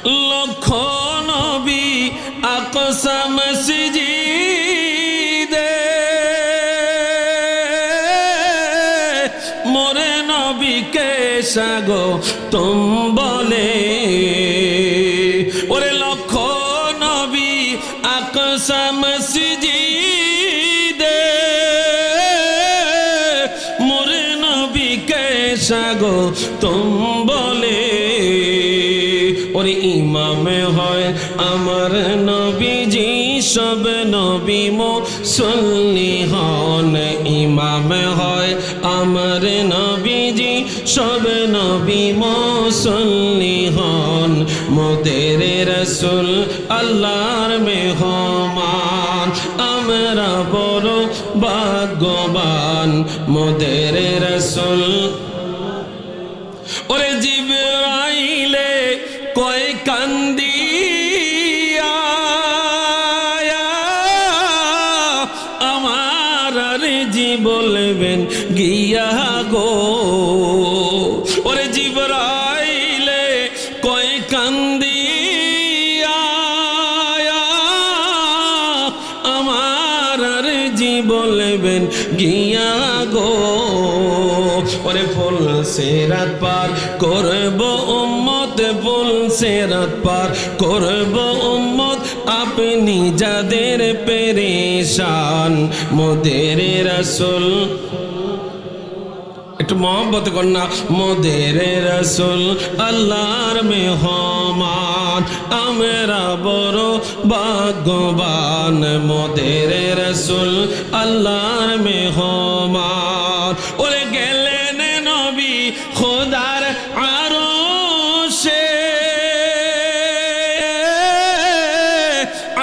লক্ষ নবী আকসা মসজিদে মোরে নবীকে স্বাগতম বলে। ওরে লক্ষ নবী আকসা মসজিদে মোরে নবীকে স্বাগতম বলে। ওরে ইমামে হয় আমার নবীজি সব নবী মুসল্লি হন। ইমামে হয় আমার নবীজি সব নবী মুসল্লি হন। মোদের রাসূল আল্লাহর মেহমান আমরা বড় ভাগ্যবান। মোদের রাসূল ওরে জিবরাইলে কয় কান্দিয়া আমার আরজি বলবেন গিয়া গো। ওরে জিবরাইলে কয় কান্দিয়া আমার আরজি বলবেন গিয়া গো। ওরে ফুল সিরাত পার করব উম্মত ফুল সিরাত পার করব উম্মত আপনি যাদের পেরেশান। মোদের রাসূল একটু মহব্বত করনা। মোদের রাসূল আল্লাহর মেহমান আমরা বড় ভাগ্যবান। মোদের রাসূল আল্লাহর মেহমান। ওরে গেলেন নবী খোদার আরশে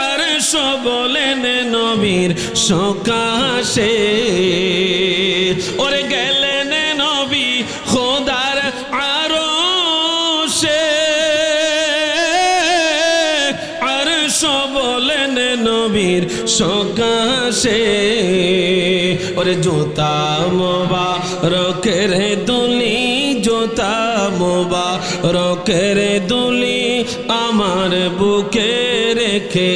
আরশ বলেন নবীর সকাশে। ওরে গেলেন নবী খোদার আরশে আরশ বলেন নবীর সকাশে। ওরে জুতা মোবারকের দুলি জুতা মোবারকের দুলি আমার বুকে রেখে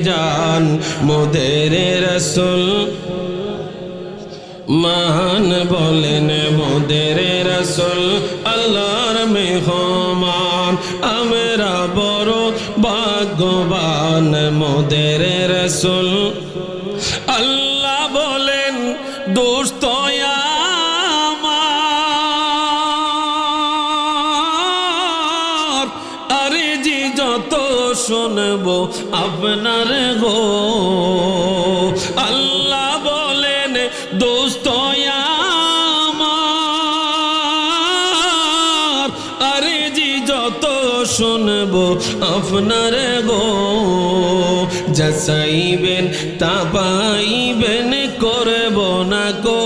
যান। মোদের রাসূল মান বলেন মোদের রাসূল আল্লাহর মেহমান আমরা বড় ভাগ্যবান। মোদের রাসূল আল্লাহ বলেন দোস্ত আমার আরজি যত শুনবো আপনার গো। আল্লাহ বলেন দোস্ত আমার আরজি যত শুনবো আপনার গো। যা চাইবেন তা পাইবেন করব না গো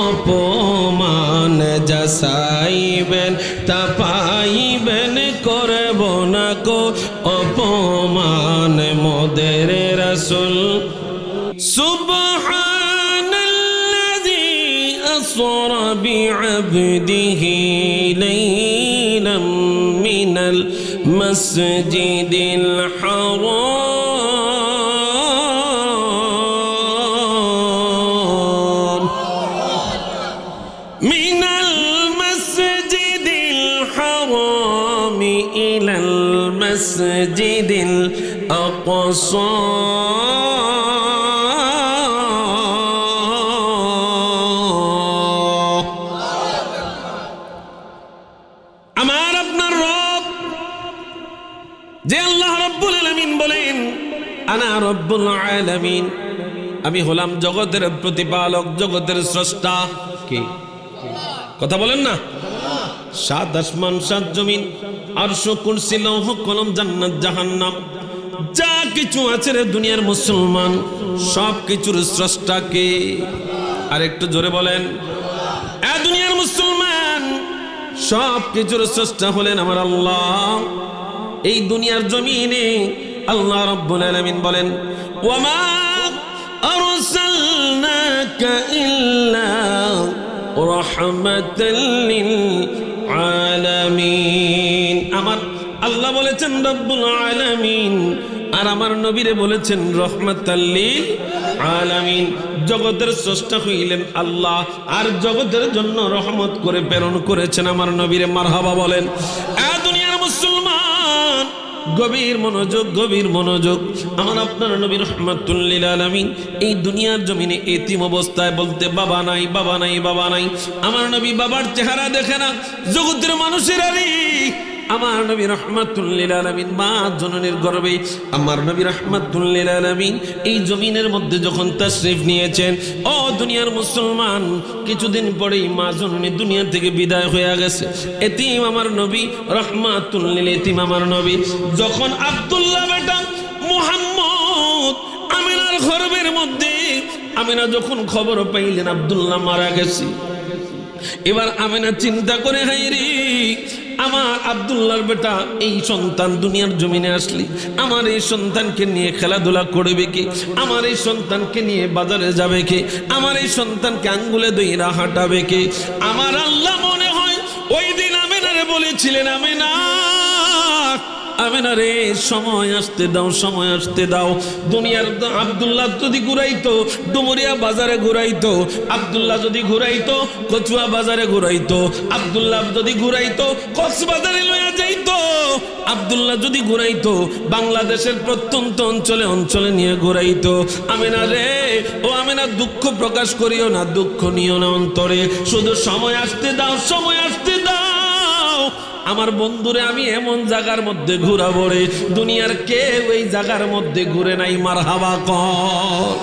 অপমান। যা চাইবেন তা পাইবেন করব না গো অপমান। মোদের রাসূল সুবহানাল্লাযী আসরা বিআবদিহি লাইলাম মিনাল মাসজিদিল হারাম মিনাল মাসজিদিল হারাম ইলাল মাসজিদিল আকসা। আমার আপনার রব যে আল্লাহ রাব্বুল আলামিন বলেন আনা রাব্বুল আলামিন আমি হলাম জগতের প্রতিপালক জগতের স্রষ্টা। কি কথা বলেন না? সাত আসমান সাত জমিন আরশ কুরসি লৌহ কলম জান্নাত জাহান্নাম যা কিছু আছে রে দুনিয়ার মুসলমান সব কিছুর স্রষ্টা কে? আর একটু জোরে বলেন। এ দুনিয়ার মুসলমান সব কিছুর স্রষ্টা হলেন আমার আল্লাহ। এই দুনিয়ার জমিনে আল্লাহ রাব্বুল আলামিন বলেন ওয়ামা আরসালনাকা ইল্লা রাহমাতাল লিল আলামিন। আমার আল্লাহ বলেছেন রব্বুল আলামিন, আর আমার নবীরে বলেছেন রহমাতাল লিল আলামিন। জগতের স্রষ্টা হইলেন আল্লাহ, আর জগতের জন্য রহমত করে প্রেরণ করেছেন আমার নবীরে। মারহাবা বলেন। দুনিয়ার মুসলমান, গভীর মনোযোগ, গভীর মনোযোগ। আমার আপনার নবী রহমাতুল লিল আলামিন এই দুনিয়ার জমিনে এতিম অবস্থায়, বলতে বাবা নাই, বাবা নাই, বাবা নাই। আমার নবী বাবার চেহারা দেখে না। জগতের মানুষেরা রে, আমার নবী রহমাতুল লিল আলামিন মা জননীর গর্ভে আমার নবী রহমাতুল লিল আলামিন এই জমিনের মধ্যে যখন তাশরীফ নিয়েছেন, ও দুনিয়ার মুসলমান, কিছুদিন পরেই মা জননী দুনিয়া থেকে বিদায় হয়ে গেছে। এতিম আমার নবী রহমাতুল লিল এতিম আমার নবী। যখন আব্দুল্লাহ বেটা মুহাম্মদ আমিনার গর্ভের মধ্যে, আমিনা যখন খবর পাইলেন আব্দুল্লাহ মারা গেছে, এবার আমিনা চিন্তা করে, হায়রে আমার আব্দুল্লাহর বেটা এই সন্তান দুনিয়ার জমিনে আসলি, আমার এই সন্তানকে নিয়ে খেলাধুলা করবে কে? আমার এই সন্তানকে নিয়ে বাজারে যাবে কে? আমার এই সন্তানকে আঙ্গুলে দইরা হাঁটাবে কে? আমার আল্লাহ মনে হয় ওই দিন আমিনারে বলেছিলেন, আমিনা, আমিনা রে, সময় আসতে দাও, সময় আসতে দাও। দুনিয়ার আব্দুল্লাহ যদি ঘুরাইতো ডুমুরিয়া বাজারে ঘুরাইতো, আব্দুল্লাহ যদি ঘুরাইতো কচুয়া বাজারে ঘুরাইতো, আব্দুল্লাহ যদি ঘুরাইতো কক্সবাজারে লইয়া যাইতো, আব্দুল্লাহ যদি ঘুরাইতো বাংলাদেশের প্রত্যন্ত অঞ্চলে অঞ্চলে নিয়ে ঘুরাইতো। আমিনা রে, ও আমিনা, দুঃখ প্রকাশ করিও না, দুঃখ নিও না অন্তরে, শুধু সময় আসতে দাও, সময় আসতে দাও। আমার বন্ধুরে আমি এমন জায়গার মধ্যে ঘুরাবো রে, দুনিয়ার কেউ এই জায়গার মধ্যে ঘুরে নাই। মারহাবা কর।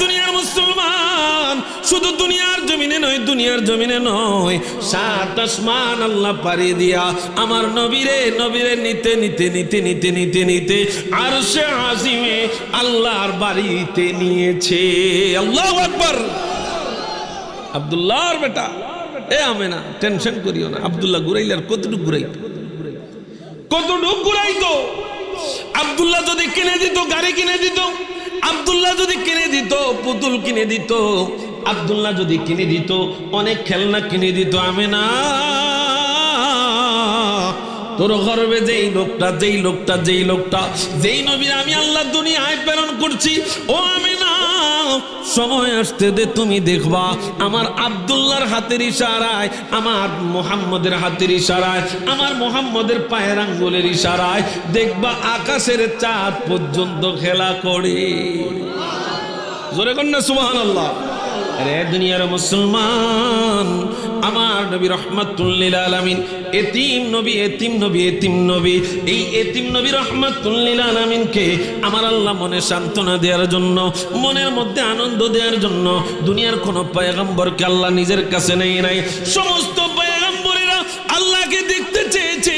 দুনিয়ার মুসলমান, শুধু দুনিয়ার জমিনে নয়, দুনিয়ার জমিনে নয়, 7 আসমান আল্লাহ পাড়ি দিয়া আমার নবীরে, নবীরে নিতে নিতে নিতে নিতে নিতে নিতে আরশে আজিমে আল্লাহর বাড়িতে নিয়েছে। আল্লাহু আকবার। আব্দুল্লাহর বেটা আমিনা, টেনশন করিও না। আব্দুল্লাহ ঘুরাইলে আর কতটুকু ঘুরাইতো, কতটুকু ঘুরাইতো? আব্দুল্লাহ যদি কিনে দিত গাড়ি কিনে দিত, আব্দুল্লাহ যদি কিনে দিত পুতুল কিনে দিত, আব্দুল্লাহ যদি কিনে দিত অনেক খেলনা কিনে দিত। আমিনা, তোর গর্বে যেই লোকটা, যেই লোকটা, যেই লোকটা, যেই নবী আমি আল্লাহ দুনিয়ায় প্রেরণ করছি, ও আমিনা, সময় আসতে দে, তুমি দেখবা আমার আব্দুল্লাহর হাতের ইশারায়, আমার মুহাম্মদের হাতের ইশারায়, আমার মুহাম্মদের পায়ের আঙ্গুলের ইশারায় দেখবা আকাশের চাঁদ পর্যন্ত খেলা করে। জোরে কন্যা সুবহানাল্লাহ। আরে দুনিয়ার মুসলমান, আমার নবী রহমাতুল লিল আলামিন এতিম নবী, এতিম নবী, এতিম নবী। এই এতিম নবী রহমাতুল লিল আলামিনকে আমার আল্লাহ মনে সান্ত্বনা দেওয়ার জন্য, মনের মধ্যে আনন্দ দেওয়ার জন্য দুনিয়ার কোন পয়গম্বরকে আল্লাহ নিজের কাছে নেই নাই। সমস্ত পয়গম্বরেরা আল্লাহকে দেখতে চেয়েছে।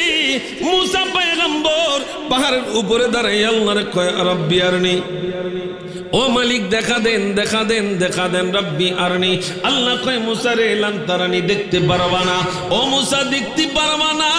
মুসা পয়গম্বর পাহাড়ের উপরে দাঁড়াই আল্লাহরে কয়, রব্বি আরনি, ও মালিক দেখা দেন, দেখা দেন, দেখা দেন, রব্বি আরনি। আল্লাহ কয়, মুসা রে লান তারানি, দেখতে পারবা না। ও মুসা, দেখতে পারবা না।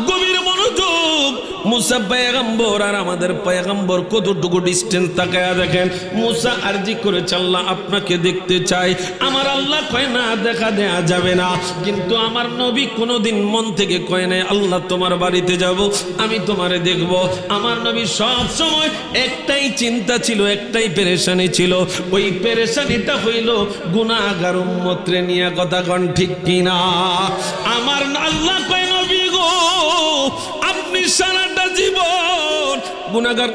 গভীর মনোযোগ। মুসা পয়গম্বর আর আমাদের পয়গম্বর কতটুকু ডিস্টেন্স তাকায়া দেখেন। মুসা আরজি করেছে, আল্লাহ আপনাকে দেখতে চাই। আমার আল্লাহ কয় না, দেখা দেয়া যাবে না। কিন্তু আমার নবী কোনোদিন মন থেকে কয় নাই, আল্লাহ তোমার বাড়িতে যাব, আমি তোমারে দেখব। আমার নবী সব সময় একটাই চিন্তা ছিল, একটাই পেরেশানি ছিল। ওই পেরেশানিটা হইল গুনাহগার উম্মতরে নিয়ে। কথা কোন ঠিক কিনা? আমার আল্লাহ কয়, নবী গো, আপনি সারাটা জীবন গুনাহগার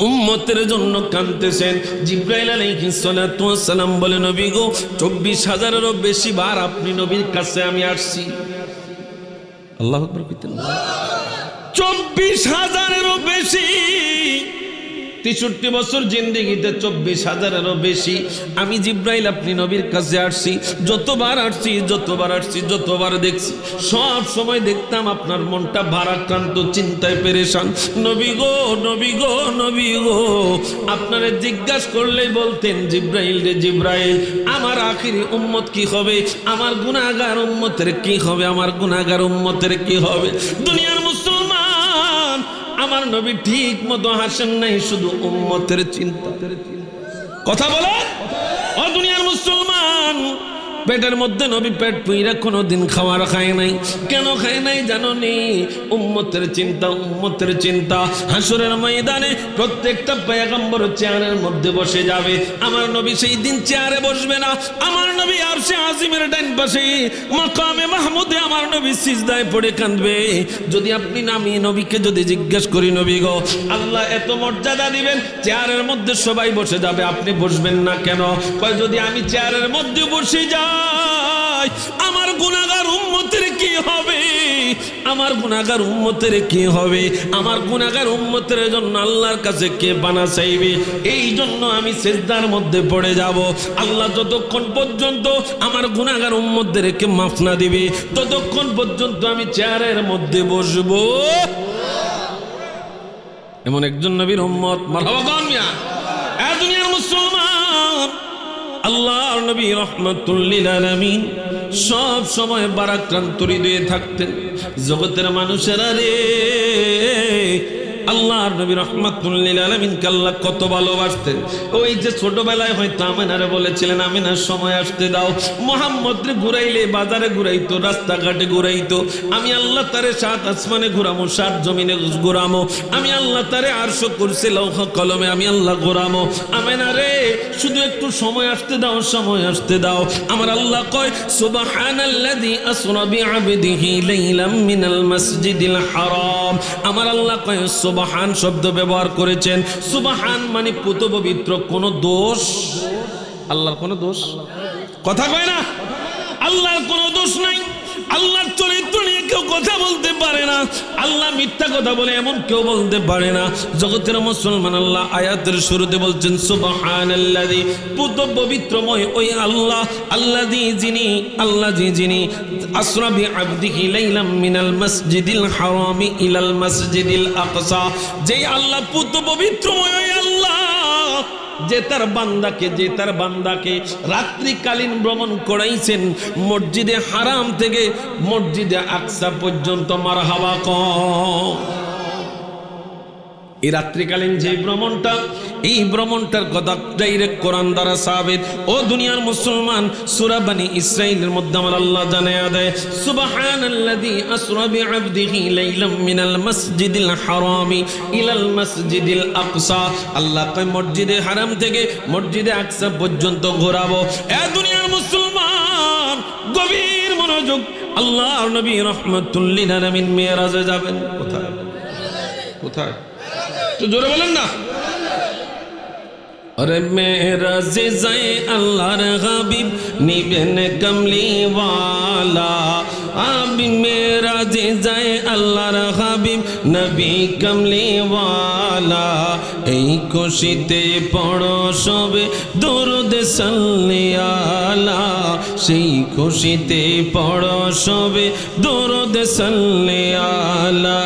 উম্মতের জন্য কাঁদতেছেন। জিবরাইল আলাইহিস সালাতু ওয়াস সালাম বলে, নবী গো, 24,000-এরও বেশি বার আপনি নবীর কাছে আমি আসছি। আল্লাহু আকবার কইতেন। 24,000-এরও বেশি। 63 বছর জিন্দেগিতে 24,000-এরও বেশি আমি জিবরাইল আপনি নবীর কাছে আসছি। যতবার আসছি, যতবার আসছি, যতবার দেখছি, সব সময় দেখতাম আপনার মনটা ভারাক্রান্ত, চিন্তায় পেরেশান। নবী গো, নবী গো, নবী গো, আপনারে জিজ্ঞাসা করলেই বলতেন, জিবরাইল রে জিবরাইল, আমার আখিরি উম্মত কি হবে? আমার গুনাহগার উম্মতের কি হবে? আমার গুনাহগার উম্মতের কি হবে? দুনিয়ার মুসলমান, আমার নবী ঠিক মতো হাসেন নাই, শুধু উম্মতের চিন্তা। কথা বলে ও দুনিয়ার মুসলমান, পেটের মধ্যে নবী পেট পুইরা কোনোদিন খাবার খায় নাই। কেন খায় নাই জানো নি? উম্মতের চিন্তা, উম্মতের চিন্তা। হাসরের ময়দানে প্রত্যেকটা পয়গম্বর চেয়ারের মধ্যে বসে যাবে, আমার নবী সেই দিন চেয়ারে বসবে না। আমার নবী আরশে আজিমের ডান পাশে মাকামে মাহমুদে আমার নবী সিজদায় পড়ে কাঁদবে। যদি আপনি নামি নবীকে যদি জিজ্ঞেস করি, নবী গো, আল্লাহ এত মর্যাদা দিবেন, চেয়ারের মধ্যে সবাই বসে যাবে, আপনি বসবেন না কেন? কয় যদি আমি চেয়ারের মধ্যে বসে যাই আমার গুনাহগার উম্মতের কি হবে? আমার গুনাহগার উম্মতের কি হবে? আমার গুনাহগার উম্মতের জন্য আল্লাহর কাছে কে পানা চাইবে? এই জন্য আমি সিজদার মধ্যে পড়ে যাব। আল্লাহ যতক্ষণ পর্যন্ত আমার গুনাহগার উম্মতদেরকে মাফ না দিবে ততক্ষণ পর্যন্ত আমি চেয়ারের মধ্যে বসবো। এমন একজন নবীর উম্মত। মারহাবা কোন মিয়া? এ দুনিয়ার মুসলমান, আল্লাহর নবী রাহমাতুল লিল আলামিন সব সময় বারাক্রান্ত হৃদয়ে থাকতেন। জগতের মানুষেরা রে, আল্লাহর নবী রাহমাতুল লিল আলামিনকে আল্লাহ কত ভালোবাসতেন। ওই যে ছোটবেলায় হয়তো আমেনারে বলেছিলেন, আমেনার সময় আসতে দাও। মুহাম্মদ রে ঘুরাইলে বাজারে ঘুরাইতো, রাস্তাঘাটে ঘুরাইতো। আমি আল্লাহ তারে সাত আসমানে ঘুরামো, সাত জমিনে ঘুরামো। আমি আল্লাহ তারে আরশ কুরসি লৌহ কলমে আমি আল্লাহ ঘুরামো। আমেনারে শুধু একটু সময় আসতে দাও, সময় আসতে দাও। আমার আল্লাহ কয় সুবহানাল্লাযী আসরা বিআবদিহি লাইলাম মিনাল মাসজিদিল হারাম। আমার আল্লাহ কয় সুবহান শব্দ ব্যবহার করেছেন। সুবহান মানে পুত পবিত্র, কোনো দোষ, আল্লাহর কোনো দোষ, কথা কয় না, আল্লাহর কোনো দোষ নাই। আল্লাহর চরিত্র নিয়ে কেউ কথা বলতে পারে না। আল্লাহ মিথ্যা কথা বলে এমন কেউ বলতে পারে না। জগতের মুসলমান, আল্লাহ আয়াতের শুরুতে বলছেন সুবহানাল্লাযী, পুত পবিত্রময় ওই আল্লাহ, আল্লাযী যিনি, আল্লাযী যিনি আসরা বিআবদিহি লাইলাম মিনাল মাসজিদিল হারামি ইলাল মাসজিদিল আকসা। যেই আল্লাহ পুত পবিত্রময় ওই আল্লাহ যে তার বান্দাকে রাত্রিকালীন ভ্রমণ করাইছেন মসজিদে হারাম থেকে মসজিদে আকসা পর্যন্ত। মারহাবা কও। এই রাত্রিকালীন যে ভ্রমণটা, এই ভ্রমণটার কথা ডাইরেক্ট কোরআন দ্বারা সাবিত। ও দুনিয়ার মুসলমান, সূরা বনী ইসরাঈলের মধ্যে আমার আল্লাহ জানায়া দেয় সুবহানাল্লাযী আসরা বিআবদিহি লাইলাম মিনাল মাসজিদিল হারামি ইলাল মাসজিদিল আকসা। আল্লাহ কয় মসজিদে হারাম থেকে মসজিদে আকসা পর্যন্ত ঘোরাবো। এ দুনিয়ার মুসলমান, গভীর মনোযোগ। আল্লাহর নবী রাহমাতুল লিল আলামিন মেরাজে যাবেন। কোথায়? কোথায়? তো জোরে বলেন না। अरे मेरा ज़िज़ाए अल्लाह हबीब निबन कमली वाला। अब मेरा ज़िज़ाए अल्लाह हबीब नबी कमली वाला। এই খুশিতে পড়ো সবে দরুদ সাল্লি আলা। সেই খুশিতে পড়ো সবে দরুদ সাল্লি আলা।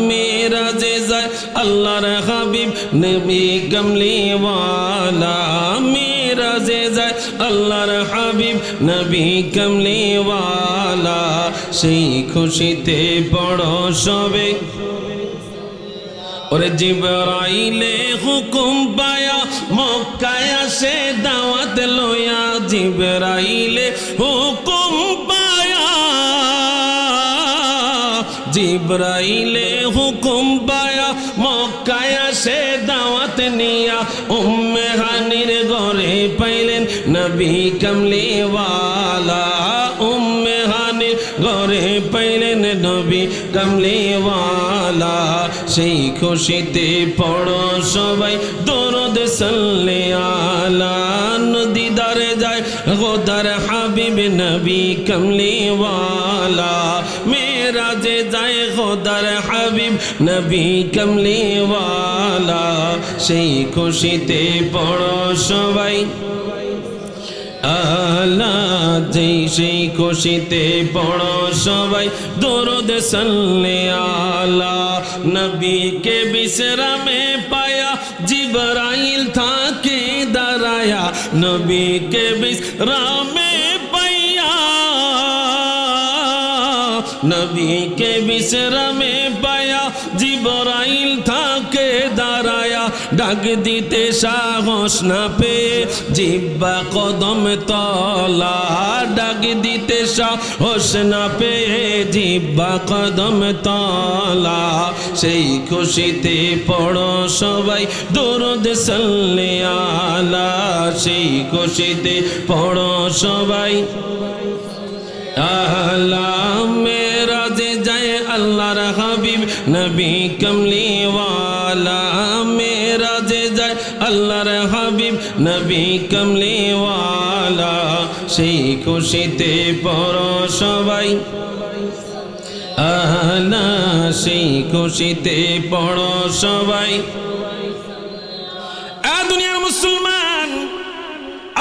মেরা ज़िज़ाए अल्लाह हबीब नबी कमली वाला। मेरा ज़िज़ाए अल्लाहर হাবিব নবী কমলি ওয়ালা। সেই খুশিতে পড়ো সবে। ওরে জিবরাইলে হুকুম পায়া মক্কায় আসে দাওয়াত লয়া। জিবরাইলে হুকুম পায়া, জিবরাইলে হুকুম পায়া মক্কায় আসে দাওয়াত নিয়া। উম্মে হানির ঘরে পাইলেন নবী কমলি ওয়ালা। উম্মে হানির ঘরে পাইলেন নবী কমলি ওয়ালা। সেই খুশিতে পড়ো সবাই দরুদ সাল্লি আলা। নদী দারে যায় গোদার হাবিব নবী কমলি ওয়ালা। মেরাজে যায় গোদার হাবিব নবী কমলি ওয়ালা। সেই খুশিতে পড়ো সবাই আলা। যেই সেই খুশিতে পড়ো সবাই দরুদ সাল্লি আলা। নবীকে বিশ্রামে পায়া জিবরাইল থাকে দাঁড়ায়া। নবীকে বিশ্রামে পাইয়া, নবীকে বিশ্রামে পায়া জিবরাইল থাকে দাঁড়ায়া। ডাক দিতে সাহস না পেয়ে জিহ্বা কদম তলা, ডাক দিতে সাহস না পেয়ে জিহ্বা কদম তলা। সেই খুশিতে পড়ো সবাই দরুদ সাল্লে আলা, সেই খুশিতে পড়ো সবাই আলা। মেরাজে যায় আল্লাহর হাবিব নবী কমলি ওয়ালা, মেরাজে যায় আল্লাহর হাবিব নবী কমলি ওয়ালা। সেই খুশিতে পড়ো সবাই আলা, সেই খুশিতে পড়ো সবাই। দুনিয়ার মুসলমান,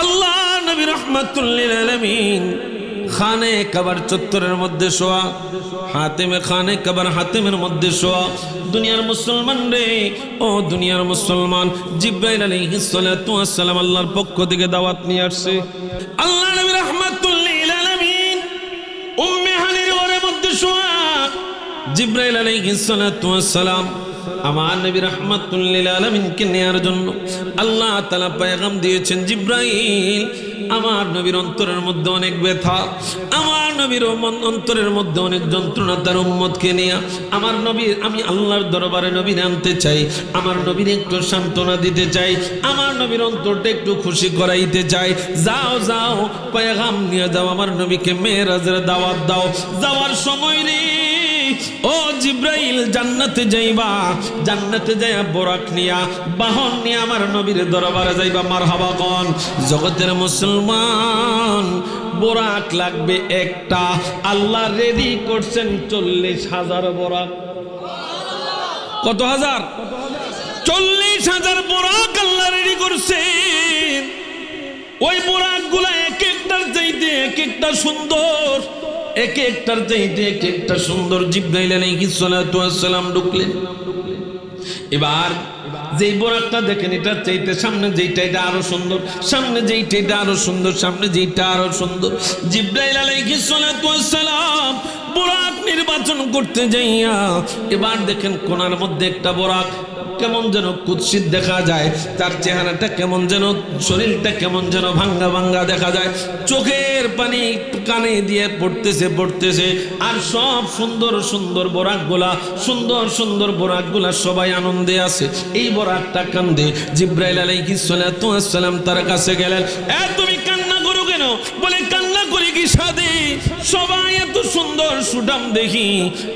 আল্লাহ নবী রাহমাতুল লিল আলামিন খানে কাবার চত্বরের মধ্যে শোয়া, হাতেমে খানে কাবার হাতেমের মধ্যে শোয়া। দুনিয়ার মুসলমান রে, ও দুনিয়ার মুসলমান, জিবরাইল আলাইহিস সালাতু ওয়াস সালাম আল্লাহর পক্ষ থেকে দাওয়াত নিয়ে আসছে। আল্লাহ নবী রাহমাতুল লিল আলামিন উম্মে হানির ঘরের মধ্যে শোয়া। জিবরাইল আলাইহিস সালাতু ওয়াস সালাম আমার নবী রাহমাতুল লিল আলামিনকে নেয়ার জন্য আল্লাহ তাআলা পয়গাম দিয়েছেন, জিবরাইল আমার নবীর অন্তরের মধ্যে অনেক ব্যথা, আমার নবীর অন্তরের মধ্যে অনেক যন্ত্রণা, তার উম্মতকে নিয়ে আমার নবী, আমি আল্লাহর দরবারে নবীর আনতে চাই, আমার নবীর একটু সান্ত্বনা দিতে চাই, আমার নবীর অন্তরটা একটু খুশি করাইতে চাই। যাও যাও পয়গাম নিয়ে যাও, আমার নবীকে মেরাজের দাওয়াত দাও। যাওয়ার সময় রে ও জিবরাইল জান্নাতে যাইবা, জান্নাতে যাইয়া বোরাক নিয়া বাহন নিয়ে আমার নবীর দরবারে যাইবা। মারহাবা কোন জগতের মুসলমান, বোরাক লাগবে একটা, আল্লাহ রেডি করছেন 40,000 বোরাক। কত হাজার? 40,000 বোরাক আল্লাহ রেডি করছেন। ওই বোরাক গুলা এক একটার চাইতে এক একটা সুন্দর, এক একটার চাইতে এক একটা সুন্দর। জিবরাইল আলাইহিস সালাতু ওয়াস সালাম ঢুকলেন। এবার যেই বোরাকটা দেখেন, এটার চাইতে সামনে যেইটা এটা আরো সুন্দর, সামনে যেইটা এটা আরো সুন্দর, সামনে যেইটা আরো সুন্দর। জিবরাইল আলাইহিস সালাতু ওয়াস সালাম বোরাক নির্বাচন করতে যাইয়া এবার দেখেন কোণার মধ্যে একটা বোরাক কেমন যেন কুৎসিত দেখা যায়, তার চেহারাটা কেমন যেন, শরীরটা কেমন যেন ভাঙ্গা ভাঙ্গা দেখা যায়, চোখের পানি কানে দিয়ে পড়তেছে পড়তেছে। আর সব সুন্দর সুন্দর বোরাকগুলা, সুন্দর সুন্দর বোরাকগুলা সবাই আনন্দে আছে, এই বোরাকটা কান্দে। জিবরাইল আলাইহিস সালাতু ওয়াস সালাম তার কাছে গেলেন। তুমি কান্না করো কেন? বলে কান্না করি কি সাদে, সবাই এত সুন্দর সুঠাম দেখি,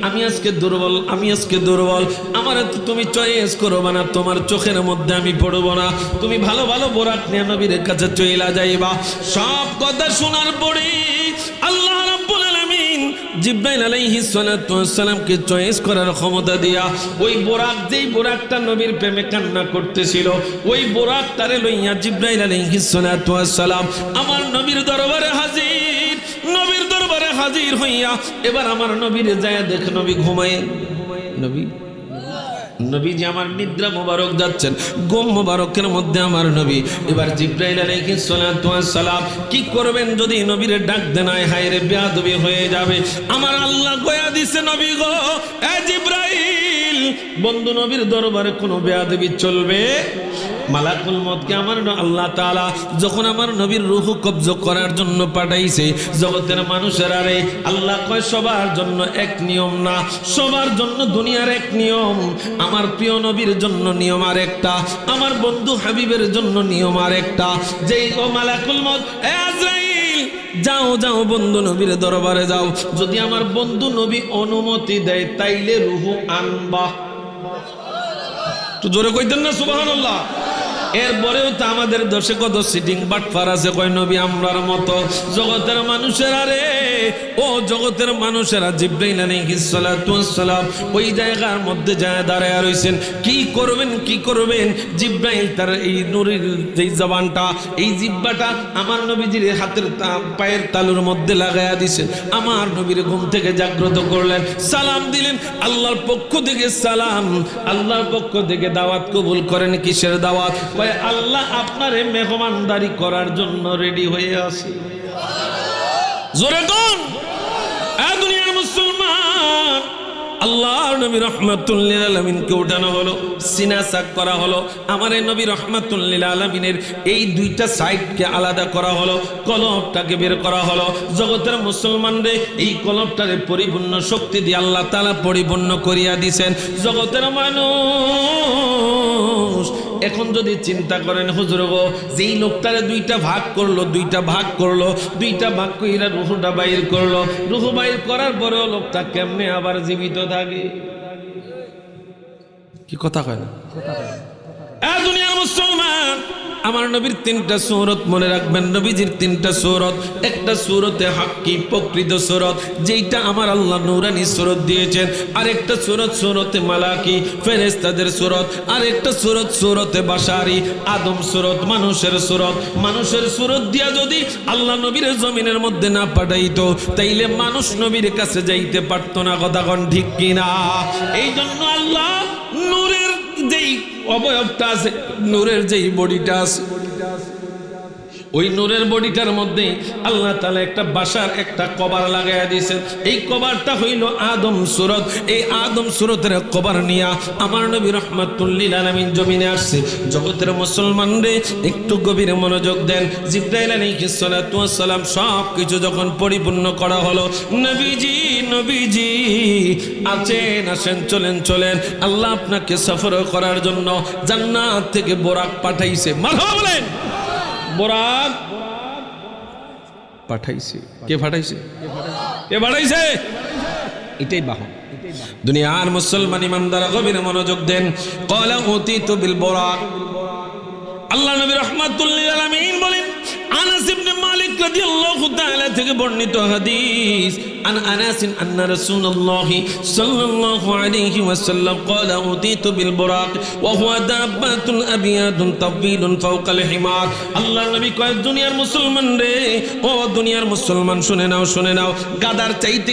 আমি আজকে দুর্বল, আমি আজকে দুর্বল, আমার তো তুমি চয়েস করবা না, তোমার চোখের মধ্যে আমি পড়বো না, তুমি ভালো ভালো বোরাক নিয়ে নবীর কাছে চইলা যাইবা। সব কথা শোনার পরে আল্লাহ রাব্বুল আলামিন জিবরাইল আলাইহিস সালাতু ওয়াস সালামকে চয়েস করার ক্ষমতা দিয়া ওই বোরাক, যেই বোরাকটা নবীর প্রেমে কান্না করতেছিল, ওই বোরাকটারে লইয়া জিবরাইল আলাইহিস সালাতু ওয়াস সালাম আমার নবীর দরবারে হাজির। নবীর দরবারে হাজির হইয়া এবার আমার নবীর যায় দেখ, নবী ঘুমায়, নবী নবীজি আমার নিদ্রা মোবারক যাচ্ছেন, ঘুম মোবারকের মধ্যে আমার নবী। এবার জিবরাইল আলাইহিস সালাতু ওয়াস সালাম কি করবেন যদি নবীর ডাক দেন, হায় রে বেয়াদবি হয়ে যাবে। আমার আল্লাহ কয়া দিছে, নবী গো, এ জিবরাইল, বন্ধু নবীর দরবারে কোনো বেয়াদবি চলবে? মালাকুল মউতকে আমার আল্লাহ তাআলা যখন আমার নবীর রূহ কবজ করার জন্য পাঠাইছে, জগতের মানুষের আরে আল্লাহ কয় সবার জন্য এক নিয়ম না, সবার জন্য দুনিয়ার এক নিয়ম, আমার প্রিয় নবীর জন্য নিয়ম আর একটা, আমার বন্ধু হাবিবের জন্য নিয়ম আর একটা। যেই ও মালাকুল মউত, এ আজরাইল, যাও যাও বন্ধু নবীর দরবারে যাও, যদি আমার বন্ধু নবী অনুমতি দেয় তাইলে রূহ আনবা। তো জোরে কইতেন না সুবহানাল্লাহ? এরপরেও তো আমাদের দেশে কত সিটিং বাটফার আছে, কয় নবী আমরার মতো। জগতের মানুষেরা রে, ও জগতের মানুষেরা, জিবরাইল আলাইহিস সালাতু ওয়াস সালাম ওই জায়গার মধ্যে যায় দাঁড়ায় রইছেন। কি করবেন কি করবেন? জিবরাইল তার এই নূরের যেই জবানটা, এই জিহ্বাটা আমার নবীজির হাতের পায়ের তালুর মধ্যে লাগায়া দিছেন। আমার নবীর ঘুম থেকে জাগ্রত করলেন, সালাম দিলেন, আল্লাহর পক্ষ থেকে সালাম, আল্লাহর পক্ষ থেকে দাওয়াত কবুল করেন। কিসের দাওয়াত? আল্লাহ আপনারে মেহমানদারি করার জন্য রেডি হয়ে আছে। জোরে কোন? দুনিয়ার মুসলমান, আল্লাহর নবী রাহমাতুল লিল আলামিনকে উঠানো হলো, সিনা সাক করা হলো। আমার এই নবী রাহমাতুল লিল আলামিনের এই দুইটা সাইডকে আলাদা করা হলো, কলবটাকে বের করা হলো। জগতের মুসলমানরে এই কলবটারে পরিপূর্ণ শক্তি দিয়ে আল্লাহ তাআলা পরিপূর্ণ করিয়া দিয়েছেন। জগতের মানুষ এখন যদি চিন্তা করেন, হুজুর গো, যেই লোকটারে দুইটা ভাগ করলো, দুইটা ভাগ কইরা রুহটা বাইর করলো, রুহ বাইর করার পরেও লোকটা কেমনে আবার জীবিত থাকে? কি কথা কয় না? দুনিয়ার মুসলমান, আমার নবীর তিনটা সূরত মনে রাখবেন। নবীজির তিনটা সূরত, একটা সূরতে হাক্কি প্রকৃত সূরত, যেটা আমার আল্লাহ নূরানি সূরত দিয়েছেন। আরেকটা সূরত সূরতে মালাকি ফেরেশতাদের সূরত, আরেকটা সূরত সূরতে বাশারি আদম সূরত, মানুষের সূরত। মানুষের সূরত দিয়া যদি আল্লাহ নবীর জমিনের মধ্যে না পাঠাইতো, তাইলে মানুষ নবীর কাছে যাইতে পারতো না। কথা কোন ঠিক কিনা? এই জন্য আল্লাহ নূরের যেই অবয়বটা আছে, নূরের যেই বডিটা আছে, ওই নূরের বডিটার মধ্যে আল্লাহ তাআলা একটা বাসার একটা কভার লাগাইয়া দিয়েছেন। এই কভারটা হইল আদম সূরত। এই আদম সূরতের কভার নিয়া আমার নবী রাহমাতুল লিল আলামিন জমিনে আসছে। জগতের মুসলমান রে একটু গভীরে মনোযোগ দেন। জিবরাইল আলাইহিস সালাতু ওয়াস সালাম সব কিছু যখন পরিপূর্ণ করা হলো, নবীজি আছেন, আসেন, চলেন, আল্লাহ আপনাকে সফর করার জন্য জান্নাত থেকে বোরাক পাঠাইছে। মারহাবা বলেন। বোরাক পাঠাইছে। কে পাঠাইছে? এটাই বাহন। দুনিয়ার মুসলমান ইমানদার গভীরে মনোযোগ দেন। ক্বালা উতিতু বিল বোরাক। আল্লাহ নবী রাহমাতুল লিল আলামিন বলেন, আনাস ইবনে মালিক রাদিয়াল্লাহু তাআলা থেকে বর্ণিত হাদিস, আন আনাস আন্না রাসূলুল্লাহ সাল্লাল্লাহু আলাইহি ওয়াসাল্লাম ক্বালা উতিতু বিল বুরাক ওয়া হুয়া দাব্বাতুন আবিয়াদুন তাওয়িলুন ফাওকাল হিমার। আল্লাহর নবী কয়, দুনিয়ার মুসলমান রে, ও দুনিয়ার মুসলমান, শুনে নাও, গাদার চাইতে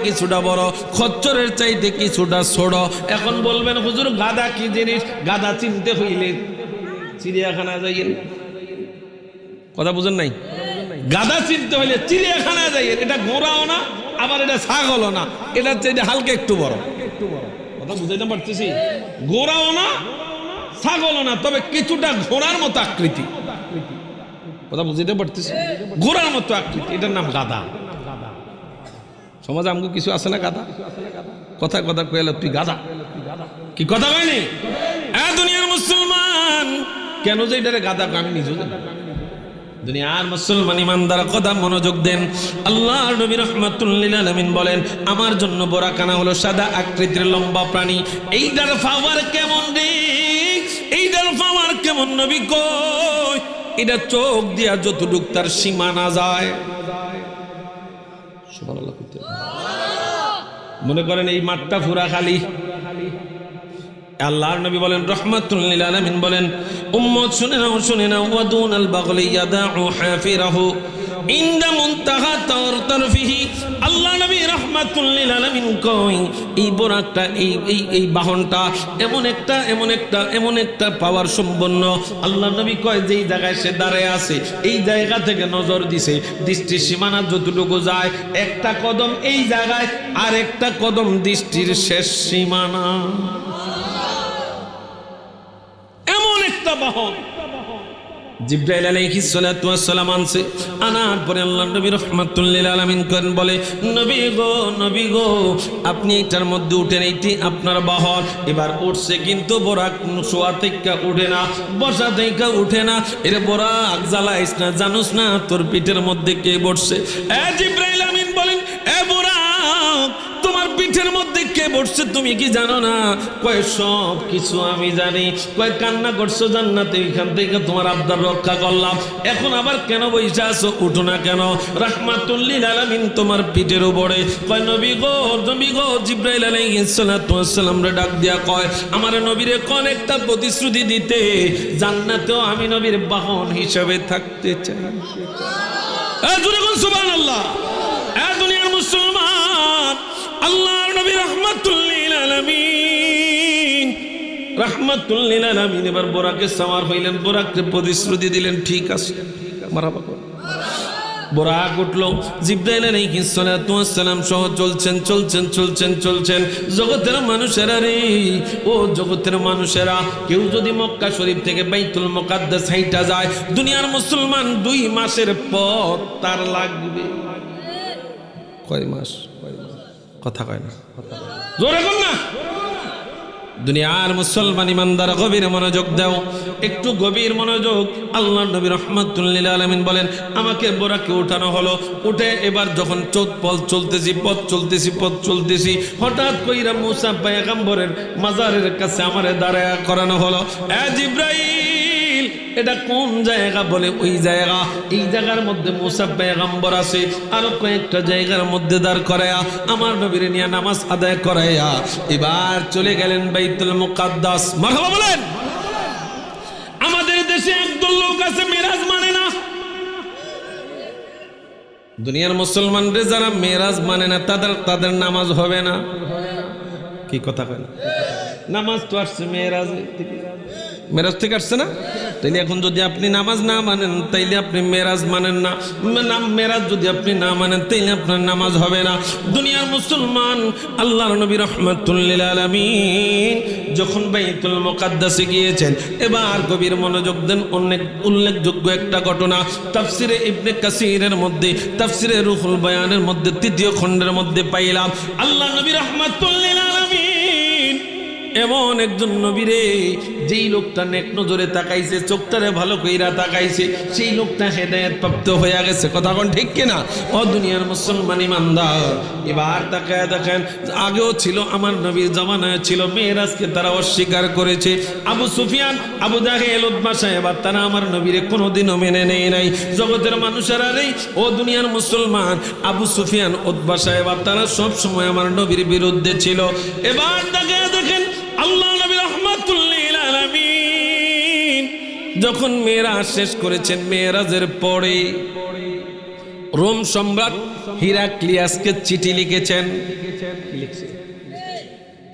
কিছুটা বড়, খচ্চরের চাইতে কিছুটা ছোট। এখন বলবেন, হুজুর গাদা কি জিনিস? গাদা চিনতে হইলে চিড়িয়াখানা যাইয়েন। কথা বুঝেন নাই? গাদা চিনতে হইলে চিড়িয়াখানা যাইয়েন। এটা ঘোড়াও না, আবার এটা ছাগলও না, এটা চাইতে হালকা একটু বড়। কথা বুঝাইতে পারতেছি? ঘোড়াও না, ছাগলও না, তবে কিছুটা ঘোড়ার মতো আকৃতি। কথা বুঝাইতে পারতেছি? ঘোড়ার মতো আকৃতি, এটার নাম গাদা। সমাজে আমগো কিছু আছে না গাদা? কথা কইলে তুই গাদা, কি কথা কয়নি? দুনিয়ার মুসলমান, কেন যে এটারে গাদা আমি নিজেও জানি। দুনিয়ার মুসলমান ইমানদার কথা মনোযোগ দেন। আল্লাহর নবী রাহমাতুল লিল আলামিন বলেন, আমার জন্য বোরাকানা হলো সাদা আকৃতির লম্বা প্রাণী। এইটার পাওয়ার কেমন রে? এইটার পাওয়ার কেমন নবী কই? এটা চোখ দিয়া যতটুক তার সীমানা যায়। সুবহানাল্লাহ। মনে করেন এই মাঠটা পুরা খালি। আল্লাহর নবী বলেন, রাহমাতুল লিল আলামিন বলেন, উম্মত শুনে নাও, ওয়াদুনাল বাগলি ইয়াদাউ হাফিরাহু ইনদা মুনতাহা তারফিহি। আল্লাহ নবী রাহমাতুল লিল আলামিন কই, এই বোরাকটা, এই বাহনটা এমন একটা পাওয়ার সম্পন্ন। আল্লাহ নবী কয়, যেই জায়গায় সে দাঁড়ায় আছে, এই জায়গা থেকে নজর দিছে, দৃষ্টির সীমানা যতটুকু যায়, একটা কদম এই জায়গায়, আর একটা কদম দৃষ্টির শেষ সীমানা। বাহন জিবরাইল আলাইহিস সালাতু ওয়াস সালাম আনছে। আনার পরে আল্লাহর নবী রাহমাতুল লিল আলামিন করেন, বলে, নবী গো, আপনি এটার মধ্যে উঠেন, এইটি আপনার বাহন। এবার উঠছে, কিন্তু বোরাক শোয়া থেকে উঠে না, বসা থেকে উঠে না। এর বোরাক জ্বালাইস না, জানোস না তোর পিঠের মধ্যে কে বসছে? জিবরাইল আমিন বলেন, বোরাক, তোমার পিঠের মধ্যে কে বসছে তুমি কি জানো না? কয়, সব কিছু আমি জানি। কয়, কান্না করছো জান্নাতে, এখান থেকে তোমার আবদার রক্ষা করলাম, এখন আবার কেন বইসা আছো? উঠো না কেন? রাহমাতুল লিল আলামিন তোমার পিঠের উপরে। কয়, নবী গো, জিবরাইল আলাইহিস সালাতু ওয়াস সালাম রে ডাক দিয়া কয়, আমার নবীরে কোন একটা প্রতিশ্রুতি দিতে, জান্নাতেও আমি নবীর বাহন হিসেবে থাকতে চাই। জোরে বল সুবহানাল্লাহ। দুনিয়ার মুসলমান, আল্লাহর নবী রাহমাতুল লিল আলামিন এবার বোরাকে সাওয়ার হইলেন, বোরাককে প্রতিশ্রুতি দিলেন, ঠিক আছে, মারহাবা কর। বোরাক উঠলো, জিবরাইল আলাইহিস সালাতু ওয়াস সালাম সহ চলছেন। জগতের মানুষেরা রে, ও জগতের মানুষেরা, কেউ যদি মক্কা শরীফ থেকে বাইতুল মুকাদ্দাস হাইটা যায়, দুনিয়ার মুসলমান 2 মাসের পথ তার লাগবে। কয় মাস? কথা কয় না, জোরে বল না। দুনিয়ার মুসলমান ইমানদার গভীর মনোযোগ দাও, একটু গভীর মনোযোগ। আল্লাহ নবী রাহমাতুল লিল আলামিন বলেন, আমাকে বোরাকে উঠানো হলো, উঠে এবার যখন পথ চলতেছি, হঠাৎ কইরা মুসা পয়গম্বরের মাজারের কাছে আমারে দাঁড়ায়া করানো হলো। এ জিবরাইল, এটা কোন জায়গা? বলে ওই জায়গা, এই জায়গার মধ্যে মুসা পয়গম্বর আছে, আর কয়েকটা জায়গার মধ্যে দাঁড় করায়া আমার নবীর নিয়ে নামাজ আদায় করায়া এবার চলে গেলেন বাইতুল মুকাদ্দাস। মারহাবা বলেন। আমাদের দেশে একদল লোক আছে মেরাজ মানে না। দুনিয়ার মুসলমানদের যারা মেরাজ মানে না, তাদের নামাজ হবে না। কি কথা কয় না? নামাজ তো আসছে মেরাজ থেকে আসছে না? তাইলে এখন যদি আপনি নামাজ না মানেন, তাইলে আপনি মেরাজ মানেন না। মেরাজ যদি আপনি না মানেন, তাইলে আপনার নামাজ হবে না। দুনিয়ার মুসলমান, আল্লাহর নবী রাহমাতুল লিল আলামিন যখন বাইতুল মুকাদ্দাসে গিয়েছেন, এবার গভীর মনোযোগ দেন। অনেক উল্লেখযোগ্য একটা ঘটনা তাফসিরে ইবনে কাসিরের মধ্যে, তাফসিরে রুহুল বয়ানের মধ্যে 3য় খণ্ডের মধ্যে পাইলাম। আল্লাহ নবী রাহমাতুল লিল আলামিন এমন একজন নবী রে, যেই লোকটা নেক নজরে তাকাইছে, চোখটারে ভালো কইরা তাকাইছে, সেই লোকটা হেদায়েত প্রাপ্ত হয়ে গেছে। কথা কোন ঠিক কিনা? ও দুনিয়ার মুসলমান ইমানদার, এবার তাকায় দেখেন, আগেও ছিল, আমার নবীর জামানায় ছিল, মেরাজকে তারা অস্বীকার করেছে। আবু সুফিয়ান, আবু জাহেল, উতবা সাহেবা, তারা আমার নবীরে কোনোদিনও মেনে নেয় নাই। জগতের মানুষেরা রে, ও দুনিয়ার মুসলমান, আবু সুফিয়ান, উতবা সাহেবা, তারা সব সময় আমার নবীর বিরুদ্ধে ছিল। এবার তাকায় দেখেন, আল্লাহ নবী রাহমাতুল লিল আলামিন যখন মেরাজ শেষ করেছেন, মেরাজের পরে রোম সম্রাট হিরাক্লিয়াসকে চিঠি লিখেছেন।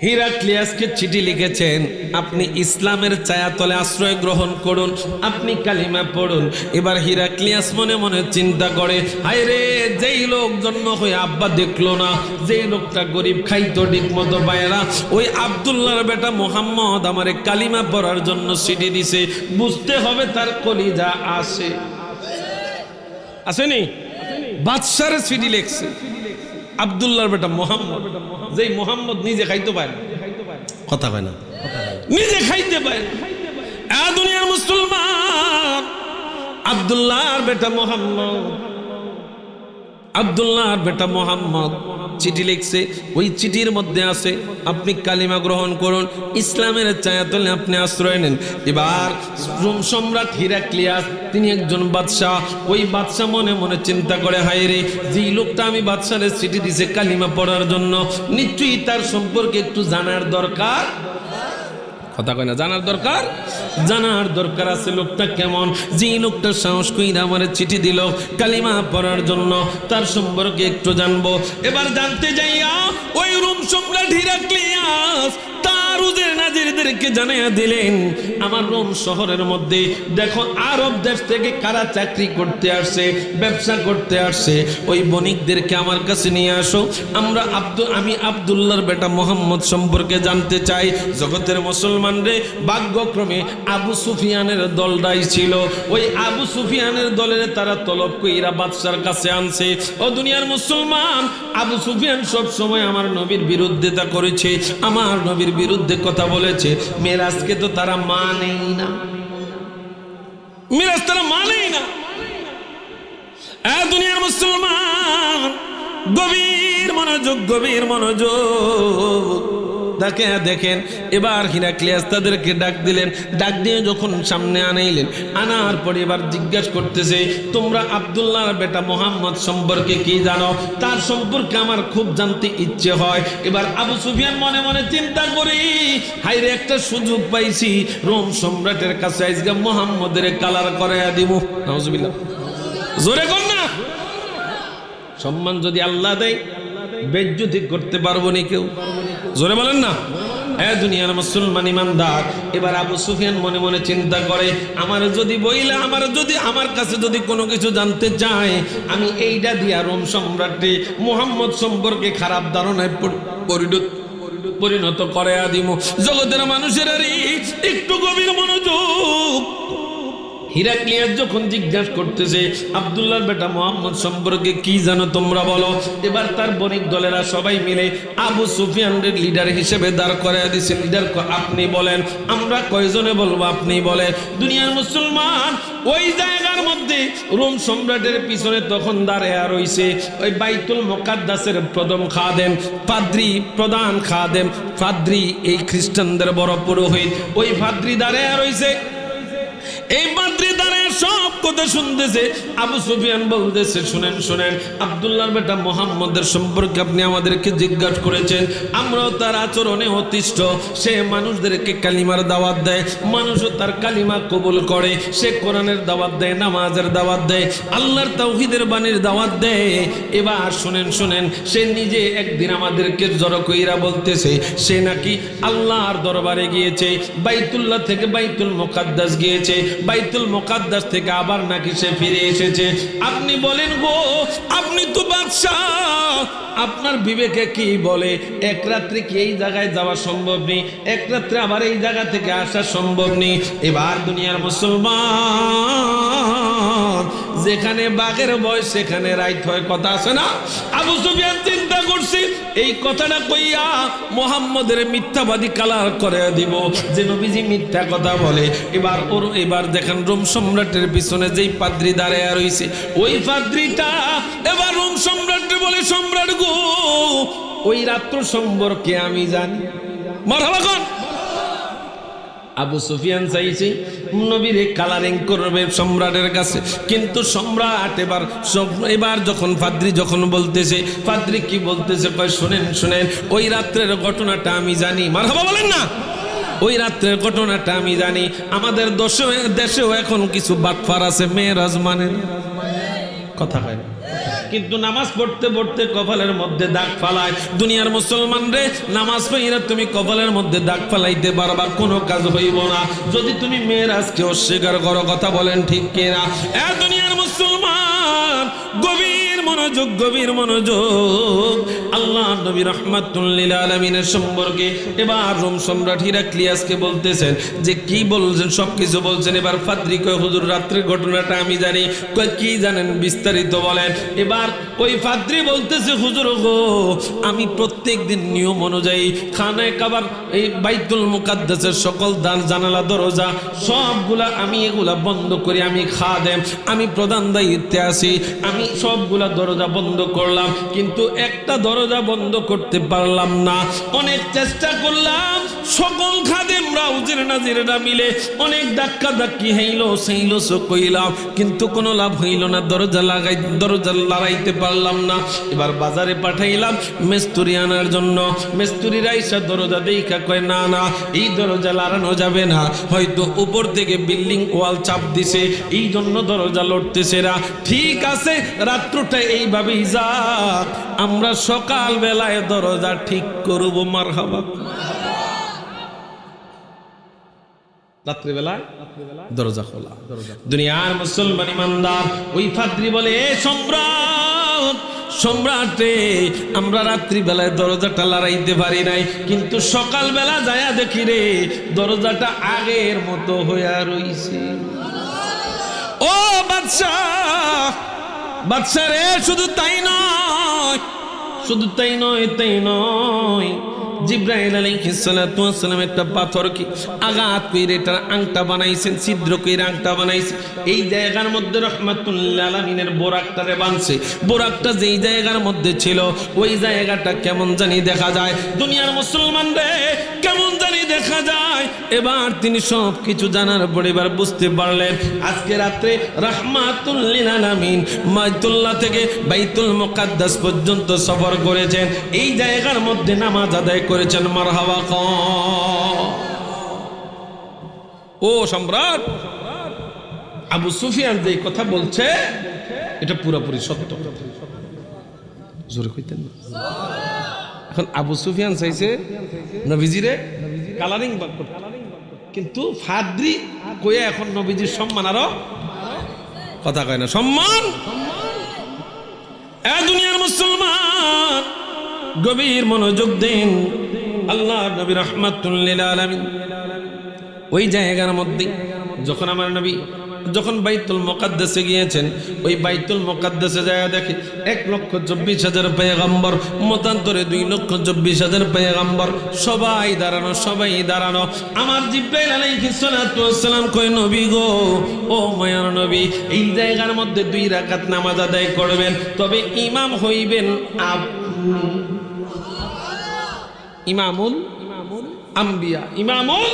হিরাক্লিয়াসকে চিঠি লিখেছেন, আপনি ইসলামের ছায়াতলে আশ্রয় গ্রহণ করুন, আপনি কালিমা পড়ুন। এবার হিরাক্লিয়াস মনে মনে চিন্তা করে, হায় রে, যেই লোক জন্ম হয়ে আব্বা দেখলো না, যেই লোকটা গরিব, খাইতো ঠিক মতো পায় না, ওই আব্দুল্লাহর বেটা মুহাম্মদ আমারে কালিমা পড়ার জন্য চিঠি দিছে, বুঝতে হবে তার কলিজা আসেনি। বাদশার চিঠি লিখছে আব্দুল্লাহর বেটা মুহাম্মদ, যেই মুহাম্মদ নিজে খাইতে পায় না। কথা কয় না, নিজে খাইতে পায় না। দুনিয়ার মুসলমান, আব্দুল্লাহর বেটা মুহাম্মদ চিঠি লিখছে। ওই চিঠির মধ্যে আছে, আপনি কালিমা গ্রহণ করুন, ইসলামের ছায়াতলে আপনি আশ্রয় নেন। এবার রোম সম্রাট হিরাক্লিয়াস, তিনি একজন বাদশাহ। ওই বাদশাহ মনে মনে চিন্তা করে, হায় রে, যেই লোকটা আমি বাদশাহের চিঠি দিছে কালিমা পড়ার জন্য, নিশ্চয়ই তার সম্পর্কে একটু জানার দরকার। কথা কয় না, জানার দরকার আছে। লোকটা কেমন, যে লোকটা সাহস কইরা আমার চিঠি দিল কালিমা পড়ার জন্য, তার সম্পর্কে একটু জানবো। এবার জানতে যাইয়া ওই রোম সম্রাট হিরাক্লিয়াস তার উজের নাজিরদেরকে জানাইয়া দিলেন, আমার রোম শহরের মধ্যে দেখো, আরব দেশ থেকে কারা চাকরি করতে আসছে, ব্যবসা করতে আসছে, ওই বণিকদেরকে আমার কাছে নিয়ে আসো। আমি আব্দুল্লাহর বেটা মুহাম্মদ সম্পর্কে জানতে চাই। জগতের মুসলমান রে, ভাগ্যক্রমে আবু সুফিয়ানের দলটাই ছিল। ওই আবু সুফিয়ানের দলের তারা তলব কইরা বাদশার কাছে আনছে। ও দুনিয়ার মুসলমান, আবু সুফিয়ান সব সময় আমার নবীর বিরুদ্ধেতা করেছে, আমার নবীর বিরুদ্ধে কথা বলেছে। মেরাজকে তো তারা মানেই না, মেরাজ তারা মানেই না। দুনিয়ার মুসলমান, গভীর মনোযোগ দেখেন। এবার হিরাক্লিয়াস তাদেরকে ডাক দিলেন, ডাক দিয়ে যখন সামনে আনাইলেন, আনার পরে এবার জিজ্ঞাসা করতেছে, তোমরা আব্দুল্লাহর বেটা মুহাম্মদ সম্পর্কে কি জানো? তার সম্পর্কে আমার খুব জানতে ইচ্ছে হয়। এবার আবু সুফিয়ান মনে মনে চিন্তা করি, হাইরে, একটা সুযোগ পাইছি, রোম সম্রাটের কাছে আজকে মুহাম্মদের কালার করাইয়া দিব। নাউজুবিল্লাহ, জোরে কর না। সম্মান যদি আল্লাহ দেয়, বেজ্জতি করতে পারবো নি কেউ, জোরে বলেন না। দুনিয়ার মুসলমান ইমানদার, এবার আবু সুফিয়ান মনে মনে চিন্তা করে, আমার কাছে যদি কোনো কিছু জানতে চায়, আমি এইটা দিয়া রোম সম্রাটে মুহাম্মদ সম্পর্কে খারাপ ধারণায় পরিণত করে দিব। জগতের মানুষের একটু গভীর মনোযোগ। হিরাক্লিয়াস যখন জিজ্ঞাসা করতেছে আব্দুল্লাহর বেটা মুহাম্মদ সম্পর্কে কি জানো তোমরা বলো, এবার তার বণিক দলেরা সবাই মিলে আবু সুফিয়ানের লিডার হিসেবে দাঁড় করায় দিয়েছে। লিডার আপনি বলেন। আমরা কয়জনে বলবো? আপনি বলেন। দুনিয়ার মুসলমান ওই জায়গার মধ্যে রোম সম্রাটের পিছনে তখন দাঁড়ায় রইছে ওই বাইতুল মুকাদ্দাসের প্রধান খাদেম ফাদ্রি, এই খ্রিস্টানদের বড় পুরোহিত, ওই ফাদ্রি দাঁড়ায় রইছে। এই পাদ্রী দাঁড়ায় সব কথা শুনতেছে। আবু সুফিয়ান বলতেছে, শুনেন, আব্দুল্লাহর বেটা মুহাম্মদের সম্পর্কে আপনি আমাদেরকে জিজ্ঞাসা করেছেন, আমরাও তার আচরণে অতিষ্ঠ। সে মানুষদেরকে কালিমার দাওয়াত দেয়, মানুষও তার কালিমা কবুল করে। সে কোরআনের দাওয়াত দেয়, নামাজের দাওয়াত দেয়, আল্লাহর তাওহীদের বাণীর দাওয়াত দেয়। এবার শুনেন, সে নিজে একদিন আমাদেরকে জড়ো কইরা বলতেছে সে নাকি আল্লাহর দরবারে গিয়েছে, বাইতুল্লাহ থেকে বাইতুল মুকাদ্দাস গিয়েছে, বাইতুল মুকাদ্দাস থেকে আবার নাকি সে ফিরে এসেছে। আপনি বলেন গো, আপনি তো বাদশাহ, আপনার বিবেকে কি বলে? এক রাত্রে কি এই জায়গায় যাওয়া সম্ভব নেই? এক রাত্রে আবার এই জায়গা থেকে আসা সম্ভব নেই? এবার দুনিয়ার মুসলমান, যেখানে বাঘের ভয় সেখানে রাইত হয়, কথা আছে না? আবু সুফিয়ান চিন্তা করছে এই কথাটা কইয়া মুহাম্মদের মিথ্যাবাদী কালার করে দিব, যে নবীজি মিথ্যা কথা বলে। এবার দেখেন রোম সম্রাটের পিছনে যেই পাদ্রী দাঁড়ায় রইছে, ওই পাদ্রীটা এবার রোম সম্রাটকে বলে, সম্রাট গো, ওই রাত্র সম্পর্কে আমি জানি। মারহাবা কোন? আবু সুফিয়ান চাইছে নবীরে কালারিং করবে সম্রাটের কাছে, কিন্তু সম্রাট এবার যখন পাদ্রী বলতেছে, পাদ্রী কি বলতেছে? কয় শুনেন, ওই রাত্রের ঘটনাটা আমি জানি। মারহাবা বলেন না? ওই রাত্রের ঘটনাটা আমি জানি। আমাদের দেশেও এখন কিছু বাটফার আছে, মেয়েরাজ মানে কথা হয় না, কিন্তু নামাজ পড়তে পড়তে কপালের মধ্যে দাগ ফালায়। দুনিয়ার মুসলমান রে, নামাজ পড়িরা তুমি কপালের মধ্যে দাগ ফালাইতে পারবা, কোনো কাজ হইব না যদি তুমি মেয়েরাজকে অস্বীকার করো। কথা বলেন ঠিক কিনা? দুনিয়ার মুসলমান, গভীর মনোযোগ। আল্লাহ নবী রাহমাতুল লিল আলামিনের সম্পর্কে এবার রোম সম্রাট হিরাক্লিয়াসকে বলতেছেন যে কি বলছেন, সবকিছু বলছেন। এবার ফাদ্রী কয়, হুজুর রাত্রের ঘটনাটা আমি জানি। কয় কি জানেন, বিস্তারিত বলেন। এবার ওই ফাদ্রী বলতেছে, হুজুর গো, আমি প্রত্যেক দিন নিয়ম অনুযায়ী খানায় কাবার, এই বাইতুল মুকাদ্দাসের সকল জানালা দরজা সবগুলা আমি এগুলা বন্ধ করি। আমি খাদেম, আমি প্রধান দায়িত্বে আছি। আমি সবগুলা দরজা বন্ধ করলাম, কিন্তু একটা দরজা বন্ধ করতে পারলাম না। অনেক চেষ্টা করলাম, সকল খাদেমরা উজির নাজিররা মিলে অনেক ধাক্কা ধাক্কি সেইলো কইলাম, কিন্তু কোনো লাভ হইল না। দরজা লড়াইতে পারলাম না। এবার বাজারে পাঠাইলাম মিস্ত্রি আনার জন্য। মিস্ত্রিরা এসে দরজা দেখা কয়, না, এই দরজা লড়ানো যাবে না, হয়তো উপর থেকে বিল্ডিং ওয়াল চাপ দিছে, এই জন্য দরজা লড়তেছে না। ঠিক আছে, রাত্রটা এইভাবেই যাক, আমরা সকাল বেলায় দরজা ঠিক করব। মারহাবা। রাত্রিবেলায় দরজা খোলা। দুনিয়ার মুসলমান ইমানদার, ওই ফাদ্রী বলে, সম্রাটে, আমরা রাত্রিবেলায় দরজাটা লড়াইতে পারি নাই, কিন্তু সকাল বেলা যায়া দেখি রে, দরজাটা আগের মতো হইয়া রইছে। ও বাদশা রে, শুধু তাই নয়, জিব্রাইল আলাইহিস সালাতু ওয়াস সালাম একটা পাথরকে আঘাত কইরে এটা আংটা বানাইছেন, ছিদ্র কইরে আংটা বানাইছেন। এই জায়গার মধ্যে রাহমাতুল লিল আলামিনের বোরাকটারে বানছে। বোরাকটা যেই জায়গার মধ্যে ছিল, ওই জায়গাটা কেমন জানি দেখা যায়। দুনিয়ার মুসলমান রে, কেমন জানি দেখা যায়। এবার তিনি সব কিছু জানার পরে এবার বুঝতে পারলেন, আজকে রাত্রে রাহমাতুল লিল আলামিন বাইতুল্লাহ থেকে বাইতুল মুকাদ্দাস পর্যন্ত সফর করেছেন, এই জায়গার মধ্যে নামাজ আদায় করেছেন। মারহাবা। ও সম্রাট, আবু সুফিয়ান যে কথা বলছে এটা পুরোপুরি সত্য। জোরে কইতেন না। এখন আবু সুফিয়ান চাইছে নবীজিরে কালারিং বা করতো, কিন্তু ফাদ্রি কইয়া এখন নবীজির সম্মান আরো কথা কয় না, সম্মান। এ দুনিয়ার মুসলমান গভীর মনোযোগ দিন। আল্লাহ নবী রাহমাতুল লিল আলামিন ওই জায়গার মধ্যে যখন আমার নবী যখন বাইতুল মুকাদ্দাসে গিয়েছেন, ওই বাইতুল মুকাদ্দাসে যায় দেখে 1,24,000 পয়গম্বর, মতান্তরে 2,24,000 পয়গম্বর, সবাই দাঁড়ানো, সবাই দাঁড়ানো। আমার জিব্রাইল আলাইহিস সালাতু ওয়াস সালাম কয়, নবী গো, ও মায়ার নবী, এই জায়গার মধ্যে 2 রাকাত নামাজ আদায় করবেন, তবে ইমাম হইবেন আপনি। ইমামুল আম্বিয়া, ইমামুল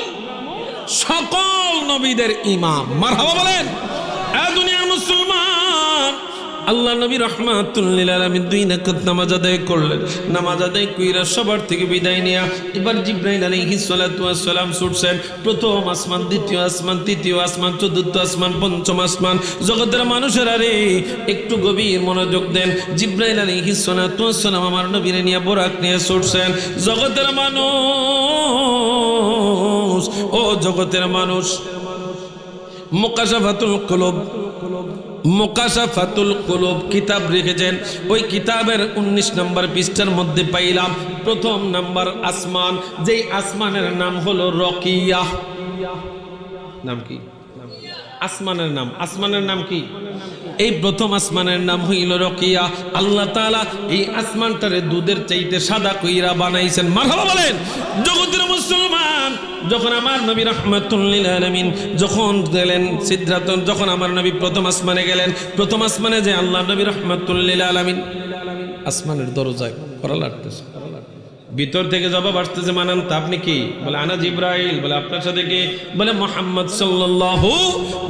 সকল নবীদের ইমাম। মারহাবা বলেন। এ দুনিয়ার মুসলমান, আল্লাহ নবী রাহমাতুল লিল আলামিন 2 রাকাত নামাজ আদায় করলেন। নামাজ আদায় কইরা সবার থেকে বিদায় নিয়া এবার জিবরাইল আলাইহিস সালাতু ওয়াস সালাম ছুটছেন প্রথম আসমান, দ্বিতীয় আসমান, তৃতীয় আসমান, চতুর্থ আসমান, পঞ্চম আসমান। জগতের মানুষেরা রে, একটু গভীর মনোযোগ দেন। জিবরাইল আলাইহিস সালাতু ওয়াস সালাম আমার নবীরে নিয়ে বোরাক নিয়ে ছুটছেন। জগতের মানুষ, ও জগতের মানুষ, মুকাশাফাতুল কুলুব, মুকাশাফাতুল কুলুব কিতাব রেখেছেন। ওই কিতাবের 19 নম্বর পৃষ্ঠার মধ্যে পাইলাম প্রথম নাম্বার আসমান, যেই আসমানের নাম হলো রকিয়া। নাম কি? আসমানের নাম, আসমানের নাম কি? এই প্রথম আসমানের নাম হইল রকিয়া। আল্লাহ তাআলা এই আসমানটারে দুধের চাইতে সাদা কইরা বানাইছেন। মারহাবা বলেন। জগতের মুসলমান, যখন আমার নবী রাহমাতুল লিল আলামিন যখন গেলেন সিদরাতুন, যখন আমার নবী প্রথম আসমানে গেলেন, প্রথম আসমানে যে আল্লাহ নবী রাহমাতুল লিল আলামিন আসমানের দরজায় করা লাগতেছে, ভিতর থেকে জবাব আসতেছে, মানান তা আপনি কি? বলে আনা জিব্রাইল। বলে আপনার সাথে কি? বলে মুহাম্মদ সাল্লাল্লাহু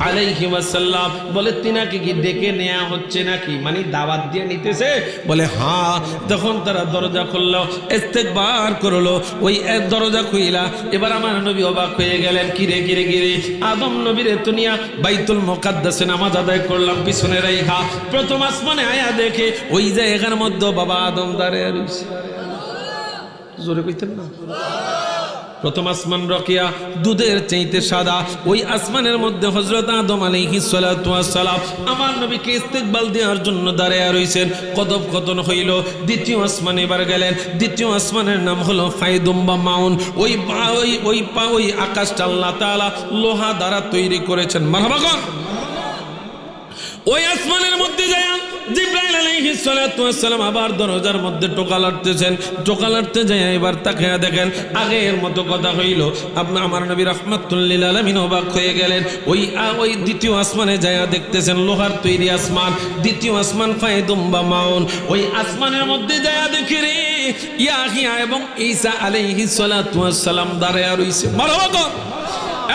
আলাইহি ওয়াসাল্লাম। বলে তিনাকে কি ডেকে নেওয়া হচ্ছে নাকি, মানে দাওয়াত দিয়ে নিতেছে? বলে হ্যাঁ। তখন তারা দরজা খুললো, ইস্তেকবার করলো। ওই এক দরজা খুইলা এবার আমার নবী অবাক হয়ে গেলেন, কিরে কিরে কিরে, আদম নবীর দুনিয়া বাইতুল মুকাদ্দাসে নামাজ আদায় করলাম পিছনে রাইখা, প্রথম আসমানে আয়া দেখে ওই জায়গার মধ্যে বাবা আদম দাঁড়িয়ে রইছে। জোরে কইতেন না? প্রথম আসমান রকিয়া, দুধের চাইতে সাদা। ওই আসমানের মধ্যে হযরত আদম আলাইহিস সালাতু ওয়াস সালাম আমার নবীকে ইস্তেকবাল দেওয়ার জন্য দাঁড়িয়ে রইছেন। কথোপকথন হইল। দ্বিতীয় আসমানে এবার গেলেন। দ্বিতীয় আসমানের নাম হলো ফাইদুম বা মাউন। ওই আকাশটা আল্লাহ তাআলা লোহা দ্বারা তৈরি করেছেন। মারহাবা কর। ওই আসমানের মধ্যে যায় জিবরাইল আলাইহিস সালাতু ওয়াস সালাম আবার দরজার মধ্যে টোকা লাড়তেছেন। টোকা লাড়তে যায় এবার তাকায়া দেখেন আগের মতো কথা হইল। আমার নবী রাহমাতুল লিল আলামিন অবাক হয়ে গেলেন। ওই দ্বিতীয় আসমানে যায় দেখতেছেন লোহার তৈরি আসমান। দ্বিতীয় আসমান ফায়দুম বা মাউন। ওই আসমানের মধ্যে যায় দেখে রে ইয়াহিয়া এবং ঈসা আলাইহিস সালাতু ওয়াস সালাম দাঁড়ায়া রইছে। মারহাবা কর।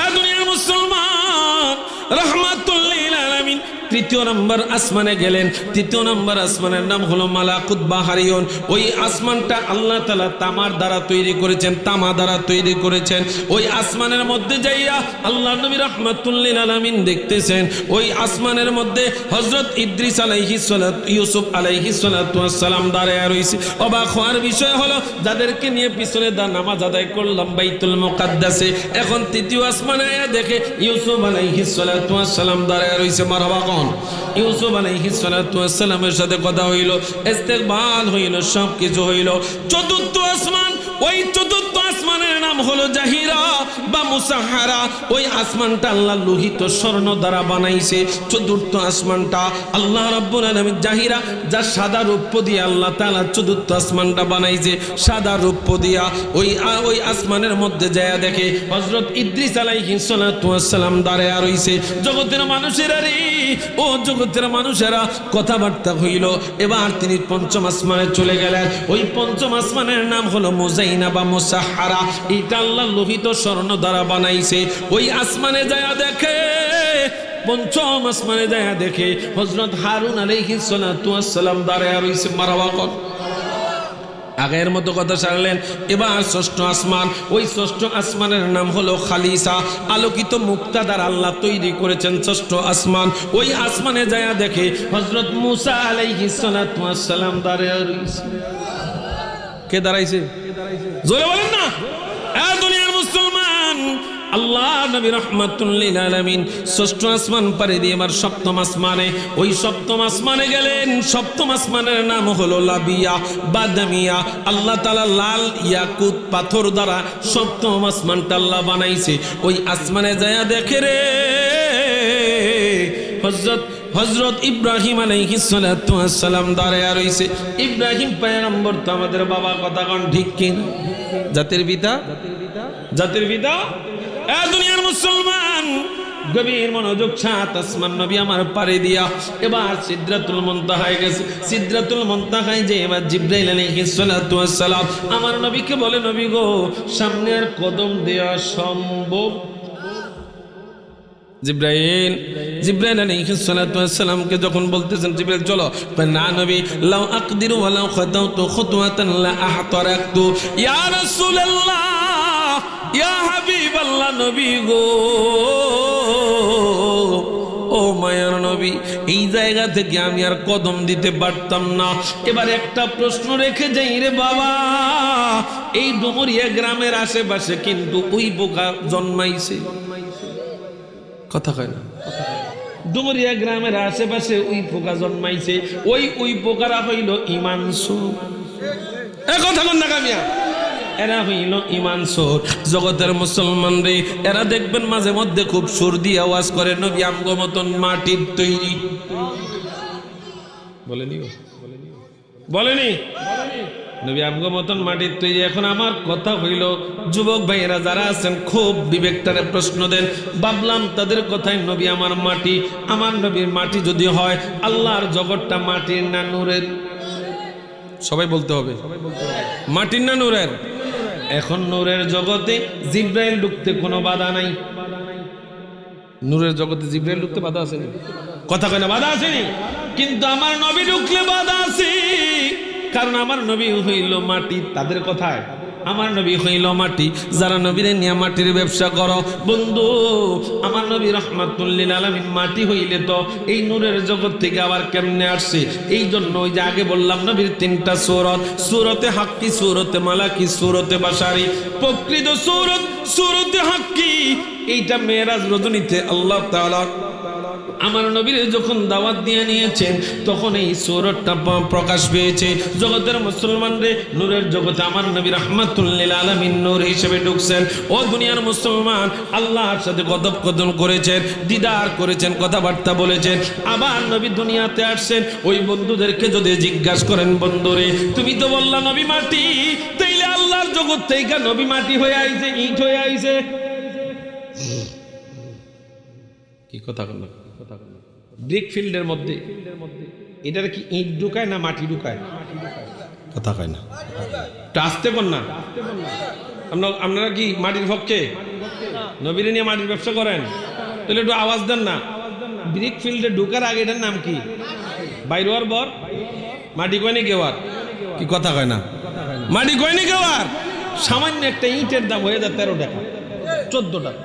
এ দুনিয়ার মুসলমান, রাহমাতুল লিল আলামিন তৃতীয় নম্বর আসমানে গেলেন। তৃতীয় নম্বর আসমানের নাম হলো মালাকুত বাহারিয়ন। ওই আসমানটা আল্লাহ তাআলা তামার দ্বারা তৈরি করেছেন, তামা দ্বারা তৈরি করেছেন। ওই আসমানের মধ্যে যাইয়া আল্লাহ নবী রাহমাতুল লিল আলামিন দেখতেছেন ওই আসমানের মধ্যে হযরত ইদ্রিস আলাইহিস সালাত, ইউসুফ আলাইহিস সালাতু ওয়াস সালাম দাঁড়ায় রইছে। অবাক হওয়ার বিষয় হলো যাদেরকে নিয়ে পিছনে নামাজ আদায় করলাম বাইতুল মুকাদ্দাসে, এখন তৃতীয় আসমানে আয়া দেখে ইউসুফ আলাইহিস সালাতু ওয়াস সালাম দাঁড়ায় রইছে। মারহাবা। ইউসুফ আলাইহিস সালাতু ওয়াস সালামের সাথে কথা হইল, ইস্তেকবাল হইল, সব কিছু হইল। চতুর্থ আসমান, ওই চতুর্থ আসমানের নাম হলো জাহিরা বা মুসাহারা। ওই আসমানটা আল্লাহ লোহিত স্বর্ণ দ্বারা বানাইছে। চতুর্থ আসমানটা আল্লাহ রাব্বুল আলামিন জাহিরা, যা সাদা রূপ্য দিয়ে আল্লাহ তাআলা চতুর্থ আসমানটা বানাইছে, সাদা রূপ্য দিয়া। ওই আসমানের মধ্যে যায় দেখে হযরত ইদ্রিস আলাইহিস সালাতু ওয়াস সালাম দাঁড়ায়া রইছে। জগতের মানুষেরা রে, ও জগতের মানুষেরা, কথাবার্তা হইল। এবার তিনি পঞ্চম আসমানে চলে গেলেন। ওই পঞ্চম আসমানের নাম হলো মুজাইনা বা মুসাহারা। এটা আল্লাহ লোহিত স্বর্ণ দ্বারা বানাইছে। ওই আসমানে যায় দেখে, পঞ্চম আসমানে যায় দেখে হযরত হারুন আলাইহিস সালাতু ওয়াস সালাম দাঁড়ায়া রইছে। মারহাবা কর। আগের মতো কথা সারলেন। এবার ষষ্ঠ আসমান, ওই ষষ্ঠ আসমানের নাম হলো খালিসা। আলোকিত মুক্তা দ্বারা আল্লাহ তৈরি করেছেন ষষ্ঠ আসমান। ওই আসমানে যায় দেখে হযরত মুসা আলাইহিস সালাতু ওয়াস সালাম দাঁড়ায় রইছে। কে দাঁড়াইছে? জোরে বলেন না। এ দুনিয়ার মুসলমান, নবী রাহমাতুল লিল আলামিন ষষ্ঠ আসমান পাড়ি দিয়ে এবার সপ্তম আসমানে, ওই সপ্তম আসমানে গেলেন। সপ্তম আসমানের নাম হলো লাবিয়া বাদামিয়া। আল্লাহ তাআলা লাল ইয়াকুত পাথর দ্বারা সপ্তম আসমানটা আল্লাহ বানাইছে। ওই আসমানে যায়া দেখে রে হযরত ইব্রাহিম আলাইহিস সালাতু ওয়াস সালাম দাঁড়ায়া রইছে। ইব্রাহিম পয়গম্বর তো আমাদের বাবা, কথা কোন ঠিক কি না? জাতির পিতা, জাতির পিতা। এ দুনিয়ার মুসলমান, গভীর মনোযোগ সাত আসমান নবী আমার পারে দিয়া এবার সিদরাতুল মুনতাহায় গেছে। সিদরাতুল মুনতাহায় যে এবার জিবরাইল আলাইহিস সালাতু ওয়াস সালাম আমার নবীকে বলে, নবী গো সামনে আর কদম দেয়া সম্ভব? জিবরাইল আলাইহিস সালাতু ওয়াস সালামকে যখন বলতেছেন জিবরাইল চলো, না নবী, লাউ আকদিরু ওয়া লাউ খাতাউতু খুতওয়াতান লা আহতারাকতু। ইয়া রাসূলুল্লাহ, ইয়া হাবিবাল্লাহ, নবী গো, ও মায়ার নবী, এই জায়গা থেকে আমি আর কদম দিতে পারতাম না। এবার একটা প্রশ্ন রেখে যাই রে বাবা, এই ডুমুরিয়া গ্রামের আশেপাশে কিন্তু ওই পোকা জন্মাইছে, কথা কয় না? ডুমুরিয়া গ্রামের আশেপাশে ওই পোকা জন্মাইছে। ওই পোকারা হইল ইমানসুর। কথা কন না কামিয়া, এরা হইল ইমানসুর। জগতের মুসলমান রে, এরা দেখবেন মাঝে মধ্যে খুব সুর দিয়ে আওয়াজ করে, নবী আমগো মতন মাটির তৈরি। বলেনি নবী আমগো মতন মাটির তৈরি। এখন আমার কথা হইল, যুবক ভাইয়েরা যারা আছেন খুব বিবেকটারে প্রশ্ন দেন। ভাবলাম তাদের কথায় নবী আমার মাটি, আমার নবীর মাটি যদি হয়, আল্লাহর জগৎটা মাটির না নূরের? সবাই বলতে হবে, মাটির না নূরের? এখন নূরের জগতে জিবরাইল ঢুকতে কোনো বাধা নাই। নূরের জগতে জিবরাইল ঢুকতে বাধা আসেনি, কথা কয় না? বাধা আসেনি। কিন্তু আমার নবী ঢুকলে বাধা আছে, কারণ আমার নবী হইল মাটি। তাদের কথায় আমার নবী হইল মাটি। যারা নবীরে নিয়ে মাটির ব্যবসা করো বন্ধু, আমার নবী রাহমাতুল লিল আলামিন মাটি হইলে তো এই নূরের জগৎ থেকে আবার কেমনে আসছে? এই জন্য ওই যে আগে বললাম নবীর তিনটা সূরত, সূরতে হাক্কি, সূরতে মালাকি, সূরতে বাশারি। প্রকৃত সূরত সূরতে হাক্কি, এইটা মেরাজ রজনীতে আল্লাহ তাআলা আমার নবীর যখন দাওয়াত দিয়ে নিয়েছেন, তখন এই সূরতটা প্রকাশ পেয়েছে। জগতের মুসলমান রে, নূরের জগতে আমার নবী রাহমাতুল লিল আলামিন নূর হিসেবে ঢুকছেন। ও দুনিয়ার মুসলমান, আল্লাহর সাথে কথোপকথন করেছেন, দিদার করেছেন, কথাবার্তা বলেছেন। আবার নবী দুনিয়াতে আসছেন। ওই বন্ধুদেরকে যদি জিজ্ঞাসা করেন, বন্ধুরে তুমি তো বললা নবী মাটি, তাইলে আল্লাহর জগৎ থেকে নবী মাটি হয়ে আইছে, ইট হয়ে আইছে? কি কথা বল? ব্রিক ফিল্ডের মধ্যে এটার কি ইট ঢুকায় না মাটি ঢুকায়? কথা কয় না, আসতে পার না। আপনারা কি মাটির পক্ষে? নবীরে নিয়ে মাটির ব্যবসা করেন? তাহলে একটু আওয়াজ দেন না। ব্রিক ফিল্ডে ঢুকার আগে এটার নাম কি? বাইর হওয়ার পর মাটি কয়নি কেওয়ার? কি কথা কয় না? মাটি কয়নি কেওয়ার? সামান্য একটা ইটের দাম হয়ে যায় 13 টাকা, 14 টাকা,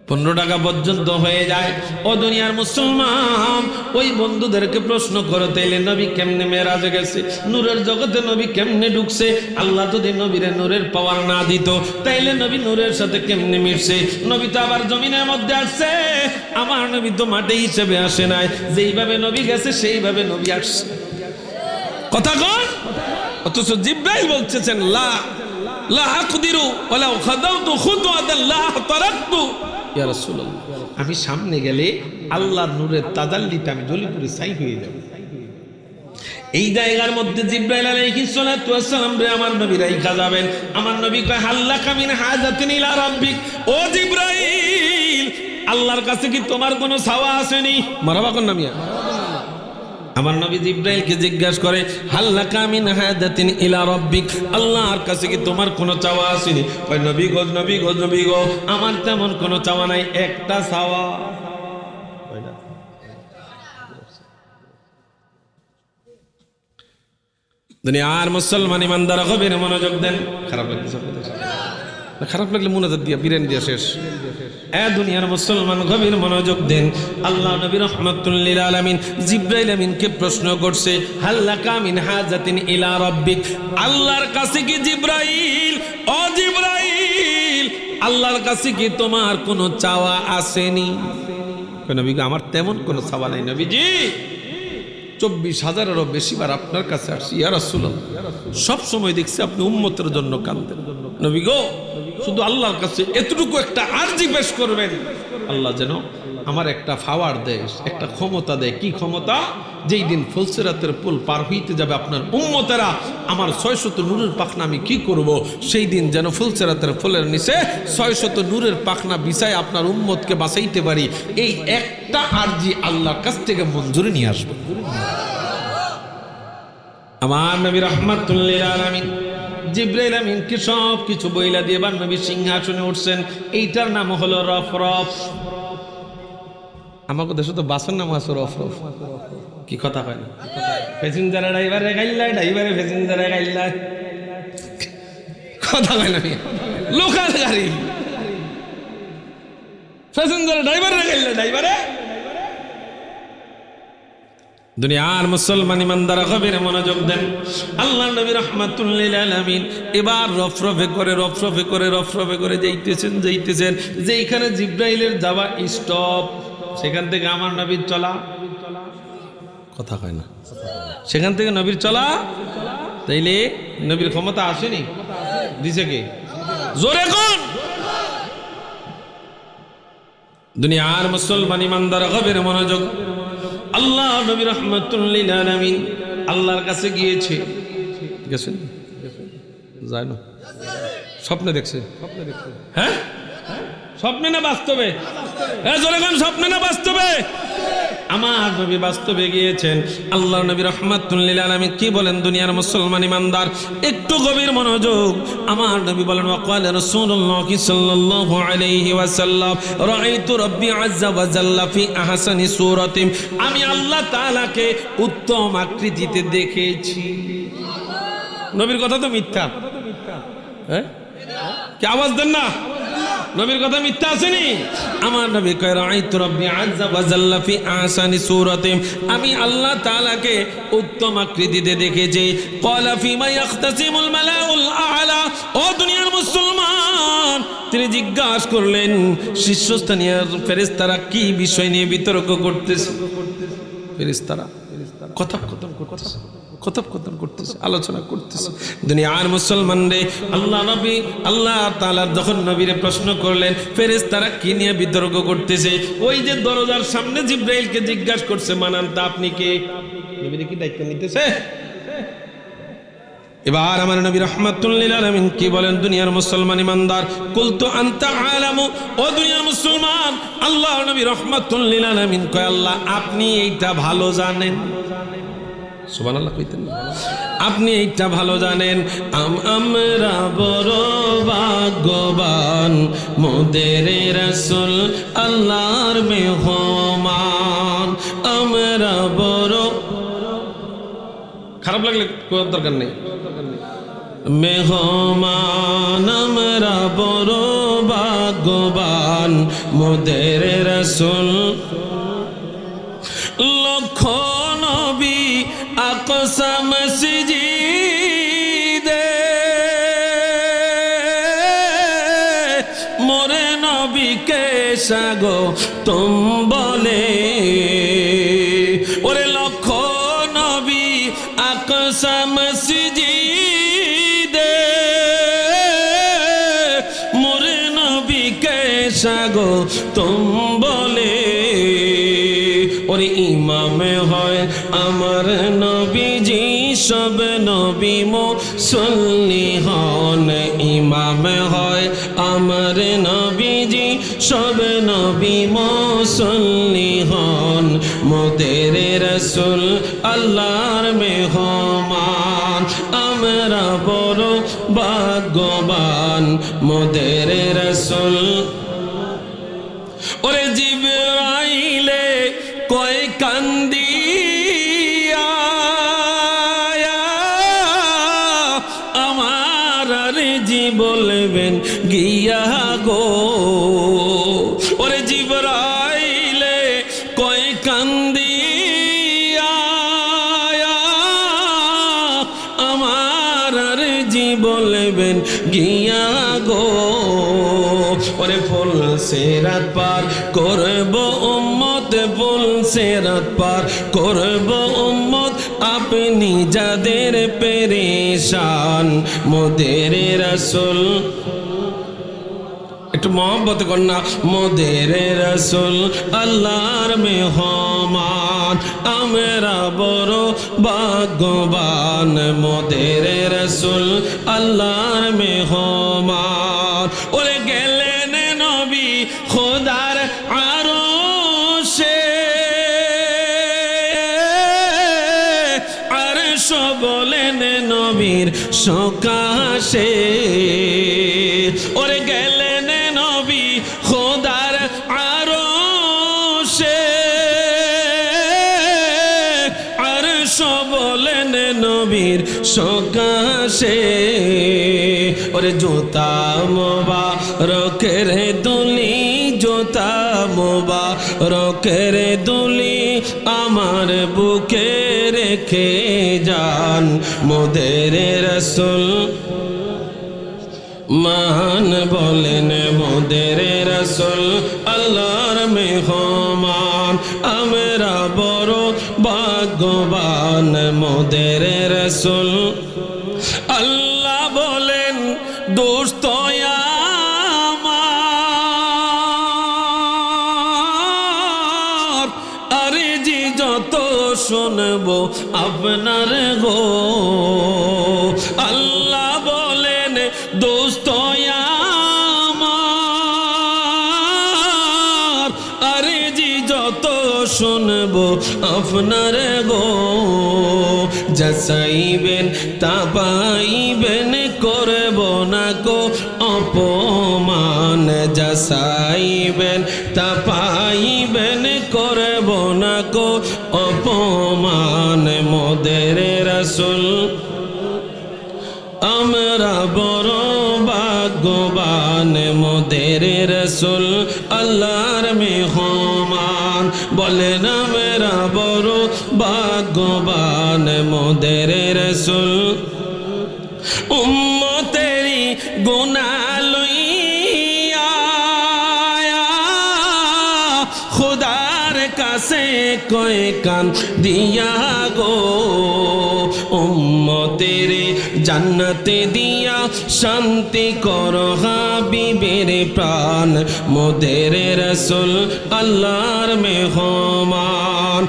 15 টাকা পর্যন্ত হয়ে যায়। ও দুনিয়ার মুসলমান, ওই বন্ধুদেরকে প্রশ্ন করো, তাইলে নবী কেমনে মেরাজে গেছে? নূরের জগতে নবী কেমনে ঢুকছে? আল্লাহ যদি নবীরে নূরের পাওয়ার না দিত, তাইলে নবী নূরের সাথে কেমনে মিশছে? নবী তো আবার জমিনের মধ্যে আসছে, আমার নবী তো মাটি হিসেবে আসে নাই। যেইভাবে নবী গেছে সেইভাবে নবী আসছে, কথা কন। অথচ জিবরাইল বলতেছেন, লা লা আকদিরু ওয়ালাউ খাদাউতু খুতওয়াতান লা আহতারাকতু। ইয়া রাসূলুল্লাহ, আমি সামনে গেলে আল্লাহর নূরের তাজাল্লিতে আমি জ্বলিপুরে ছাই হয়ে যাব। এই জায়গার মধ্যে জিবরাইল আলাইহিস সালাতু ওয়াস সালাম রে আমার নবী রাইখা যাবেন। আমার নবী কয়, হাল্লাকা মিন হাজাতিন ইলা রাব্বিক। ও জিবরাইল, আল্লাহর কাছে কি তোমার কোনো চাওয়া আসেনি? মারহাবা কোন নামিয়া। আমার নবী জিবরাইলকে জিজ্ঞাসা করে, হাল্লাকা মিন হাদাতিন ইলা রাব্বিক, আল্লাহর কাছে কি তোমার কোনো চাওয়া আসেনি? কয়, নবী গো, নবী গো, নবী গো, আমার তেমন কোনো চাওয়া নাই, একটা চাওয়া। দুনিয়ার মুসলমান ইমানদার গভীর মনোযোগ দেন। খারাপ লাগছে? খারাপ লাগলে মুনাজাত দিয়া বিরান দিয়া শেষ। এ দুনিয়ার মুসলমান গভীর মনোযোগ দেন। আল্লাহ নবী রাহমাতুল লিল আলামিন জিবরাইল আমিনকে প্রশ্ন করছে, হাল্লাকা মিন হাজাতিন ইলা রাব্বিক, আল্লাহর কাছে কি জিবরাইল, ও জিবরাইল আল্লাহর কাছে কি তোমার কোনো চাওয়া আসেনি? নবী আমার তেমন কোনো চাওয়া নেই নবীজি, 24,000-এরও বেশিবার আপনার কাছে আসছি ইয়া রাসূলুল্লাহ, সব সময় দেখছি আপনি উম্মতের জন্য কাঁদেন। নবী গো, শুধু আল্লাহর কাছে এতটুকু একটা আরজি পেশ করবেন, আল্লাহ যেন আমার একটা পাওয়ার দেয়, একটা ক্ষমতা দেয়। কি ক্ষমতা? যেই দিন ফুলসিরাতের পুল পার হইতে যাবে আপনার উম্মতেরা, আমার 600 নূরের পাখনা আমি কি করব, সেই দিন যেন ফুলসিরাতের ফুলের নিচে 600 নূরের পাখনা বিছায় আপনার উম্মতকে বাঁচাইতে পারি। এই একটা আরজি আল্লাহর কাছ থেকে মঞ্জুরি নিয়ে আসবো। আমার নবী রাহমাতুল লিল আলামিন জিবরাইল আমিনকে সব কিছু বইলা দিয়ে এবার নবী সিংহাসনে উঠছেন। এইটার নাম হলো রফরফ। আমাকে দেশে তো বাসের নাম আছে রফরফ। কি কথা হয় না? প্যাসেঞ্জারে ড্রাইভারে গাইল্লাই, ড্রাইভারে প্যাসেঞ্জারে গাইল্লাই, কথা হয় না? লোকাল গাড়ি প্যাসেঞ্জারে ড্রাইভারে গাইল্লাই, ড্রাইভারে। দুনিয়ার মুসলমান ইমানদার গভীরে মনোযোগ দেন। আল্লাহ নবী রাহমাতুল লিল আলামিন এবার রফরফে করে যাইতেছেন। যেখানে জিবরাইলের যাওয়া স্টপ, সেখান থেকে আমার নবীর চলা, কথা কয় না, সেখান থেকে নবীর চলা। তাইলে নবীর ক্ষমতা আসেনি? দিছে কে? জোরে কোন? দুনিয়ার মুসলমান ইমানদার গভীরে মনোযোগ। আল্লাহ নবী রাহমাতুল লিল আলামিন আল্লাহর কাছে গিয়েছে, গেছেন? যায় না? স্বপ্নে দেখছে? হ্যাঁ, স্বপ্নে না বাস্তবে? জোরে কোন, স্বপ্নে না বাস্তবে? আমার নবী বাস্তবে গিয়েছেন। আল্লাহ নবী রাহমাতুল লিল আলামিন কি বলেন? দুনিয়ার মুসলমান ইমানদার একটু গভীর মনোযোগ। আমার নবী বলেন, ওয়াকাল রাসূলুল্লাহ সাল্লাল্লাহু আলাইহি ওয়াসাল্লাম রাআইতু রাব্বি আযজা ওয়া জাল্লা ফি আহসানি সূরাতিন, আমি আল্লাহ তাআলাকে উত্তম আকৃতিতে দেখেছি। নবীর কথা তো মিথ্যা, হ্যাঁ? কি আওয়াজ দেন না? নবীর কথা মিথ্যা আসেনি? আমার নবী কয় রাআইতু রাব্বি আযজা ওয়া জাল্লা ফি আহসানি সূরাতিন, আমি আল্লাহ তাআলাকে উত্তম আকৃতিতে দেখেছি। ক্বালা ফিমা ইয়াখতাসিমুল মালাউল আ'লা, ও দুনিয়ার মুসলমান, তিনি জিজ্ঞাসা করলেন শীর্ষস্থানীয় ফেরেশতারা কি বিষয় নিয়ে বিতর্ক করতেছে। ফেরেশতারা কথোপকথন করতেছে, আলোচনা করতেছে। দুনিয়ার মুসলমান রে, আল্লাহ তাআলা যখন নবীরে প্রশ্ন করলেন ফেরেশতারা কি নিয়ে বিতর্ক করতেছে, ওই যে দরজার সামনে জিবরাইলকে জিজ্ঞাসা করছে, মানান তা আপনি কে? নবীরে কি দায়িত্ব নিতেছে? এবার আমার নবী রাহমাতুল লিল আলামিন কি বলেন? দুনিয়ার মুসলমান ইমানদার, কুলতু আনতা আলামু, ও দুনিয়ার মুসলমান, আল্লাহ নবী রাহমাতুল লিল আলামিন কয়, আল্লাহ আপনি এইটা ভালো জানেন। সুবহানাল্লাহ কইতেন, আপনি এইটা ভালো জানেন। আমরা বড় ভাগ্যবান, মোদের রাসূল আল্লাহর মেহমান। আমরা বড়, খারাপ লাগলে কোনো দরকার নেই, মেহমান। আমরা বড় ভাগ্যবান, মোদের রাসূল লক্ষ নবী আকসা মসজিদে, মোরে নবীকে স্বাগতম বলে। ওরে লক্ষ নবী আকসা মসজিদে, মোরে নবীকে স্বাগতম বলে। ওরে ইমামে হয় আমার নবীজি, সব নবী মুসল্লি হন। ইমামে হয় আমার নবীজি, সব নবী মুসল্লি হন। মোদের রাসূল আল্লাহর মেহমান, আমরা বড় ভাগ্যবান, মোদের রাসূল। ওরে জিবরাইলে কয় কান্দিয়া, আমার জি বলবেন গিয়া গো। ওরে জিবরাইলে কয় কান্দিয়া, আমার জি বলবেন গিয়া গো। ওরে ফুল সিরাত পার করব উম্মত ফুল সিরাত পার করব উম্মত আপনি যাদের পেরেশান মোদের রাসূল একটু মোহব্বত করনা মোদের রাসূল আল্লাহর মেহমান আমরা বড় ভাগ্যবান মোদের রাসূল আল্লাহর মেহমান ওরে গেলেন নবী খোদার আরশে আরশ বলেন নবীর সকাশে ওরে গেলেন নবী খোদার আরশে আরশ বলেন নবীর সকাশে ওরে জুতা মোবারকের দুলি জুতা মোবারকের দুলি আমার বুকে রেখে যান মোদের রাসূল মান বলেন মোদের রাসূল আল্লাহর মেহমান আমরা বড় ভাগ্যবান মোদের রাসূল আল্লাহ বলেন দোস্ত আমার আরে জি যত শুনবো আপনার গো আল্লাহ বলেন দোস্ত আমার আরে জি যত শুনবো আপনার গো যাচাইবেন তা পাইবেন করব না গো অপমান যাচাইবেন তা পাইবেন করব না গো অপমান মোদের রাসূল আমরা বড় ভাগ্যবান মোদের রাসূল আল্লাহর মেহমান বলেন আমরা বড় ভাগ্যবান মোদের রাসূল উম্মতেরি গুনাহ লইয়া খোদার কাছে কয় কান দিয়া গো উম্মতের জান্নাতে দিয়া শান্তি কর হাবিবের প্রাণ মোদের রাসূল আল্লাহর মেহমান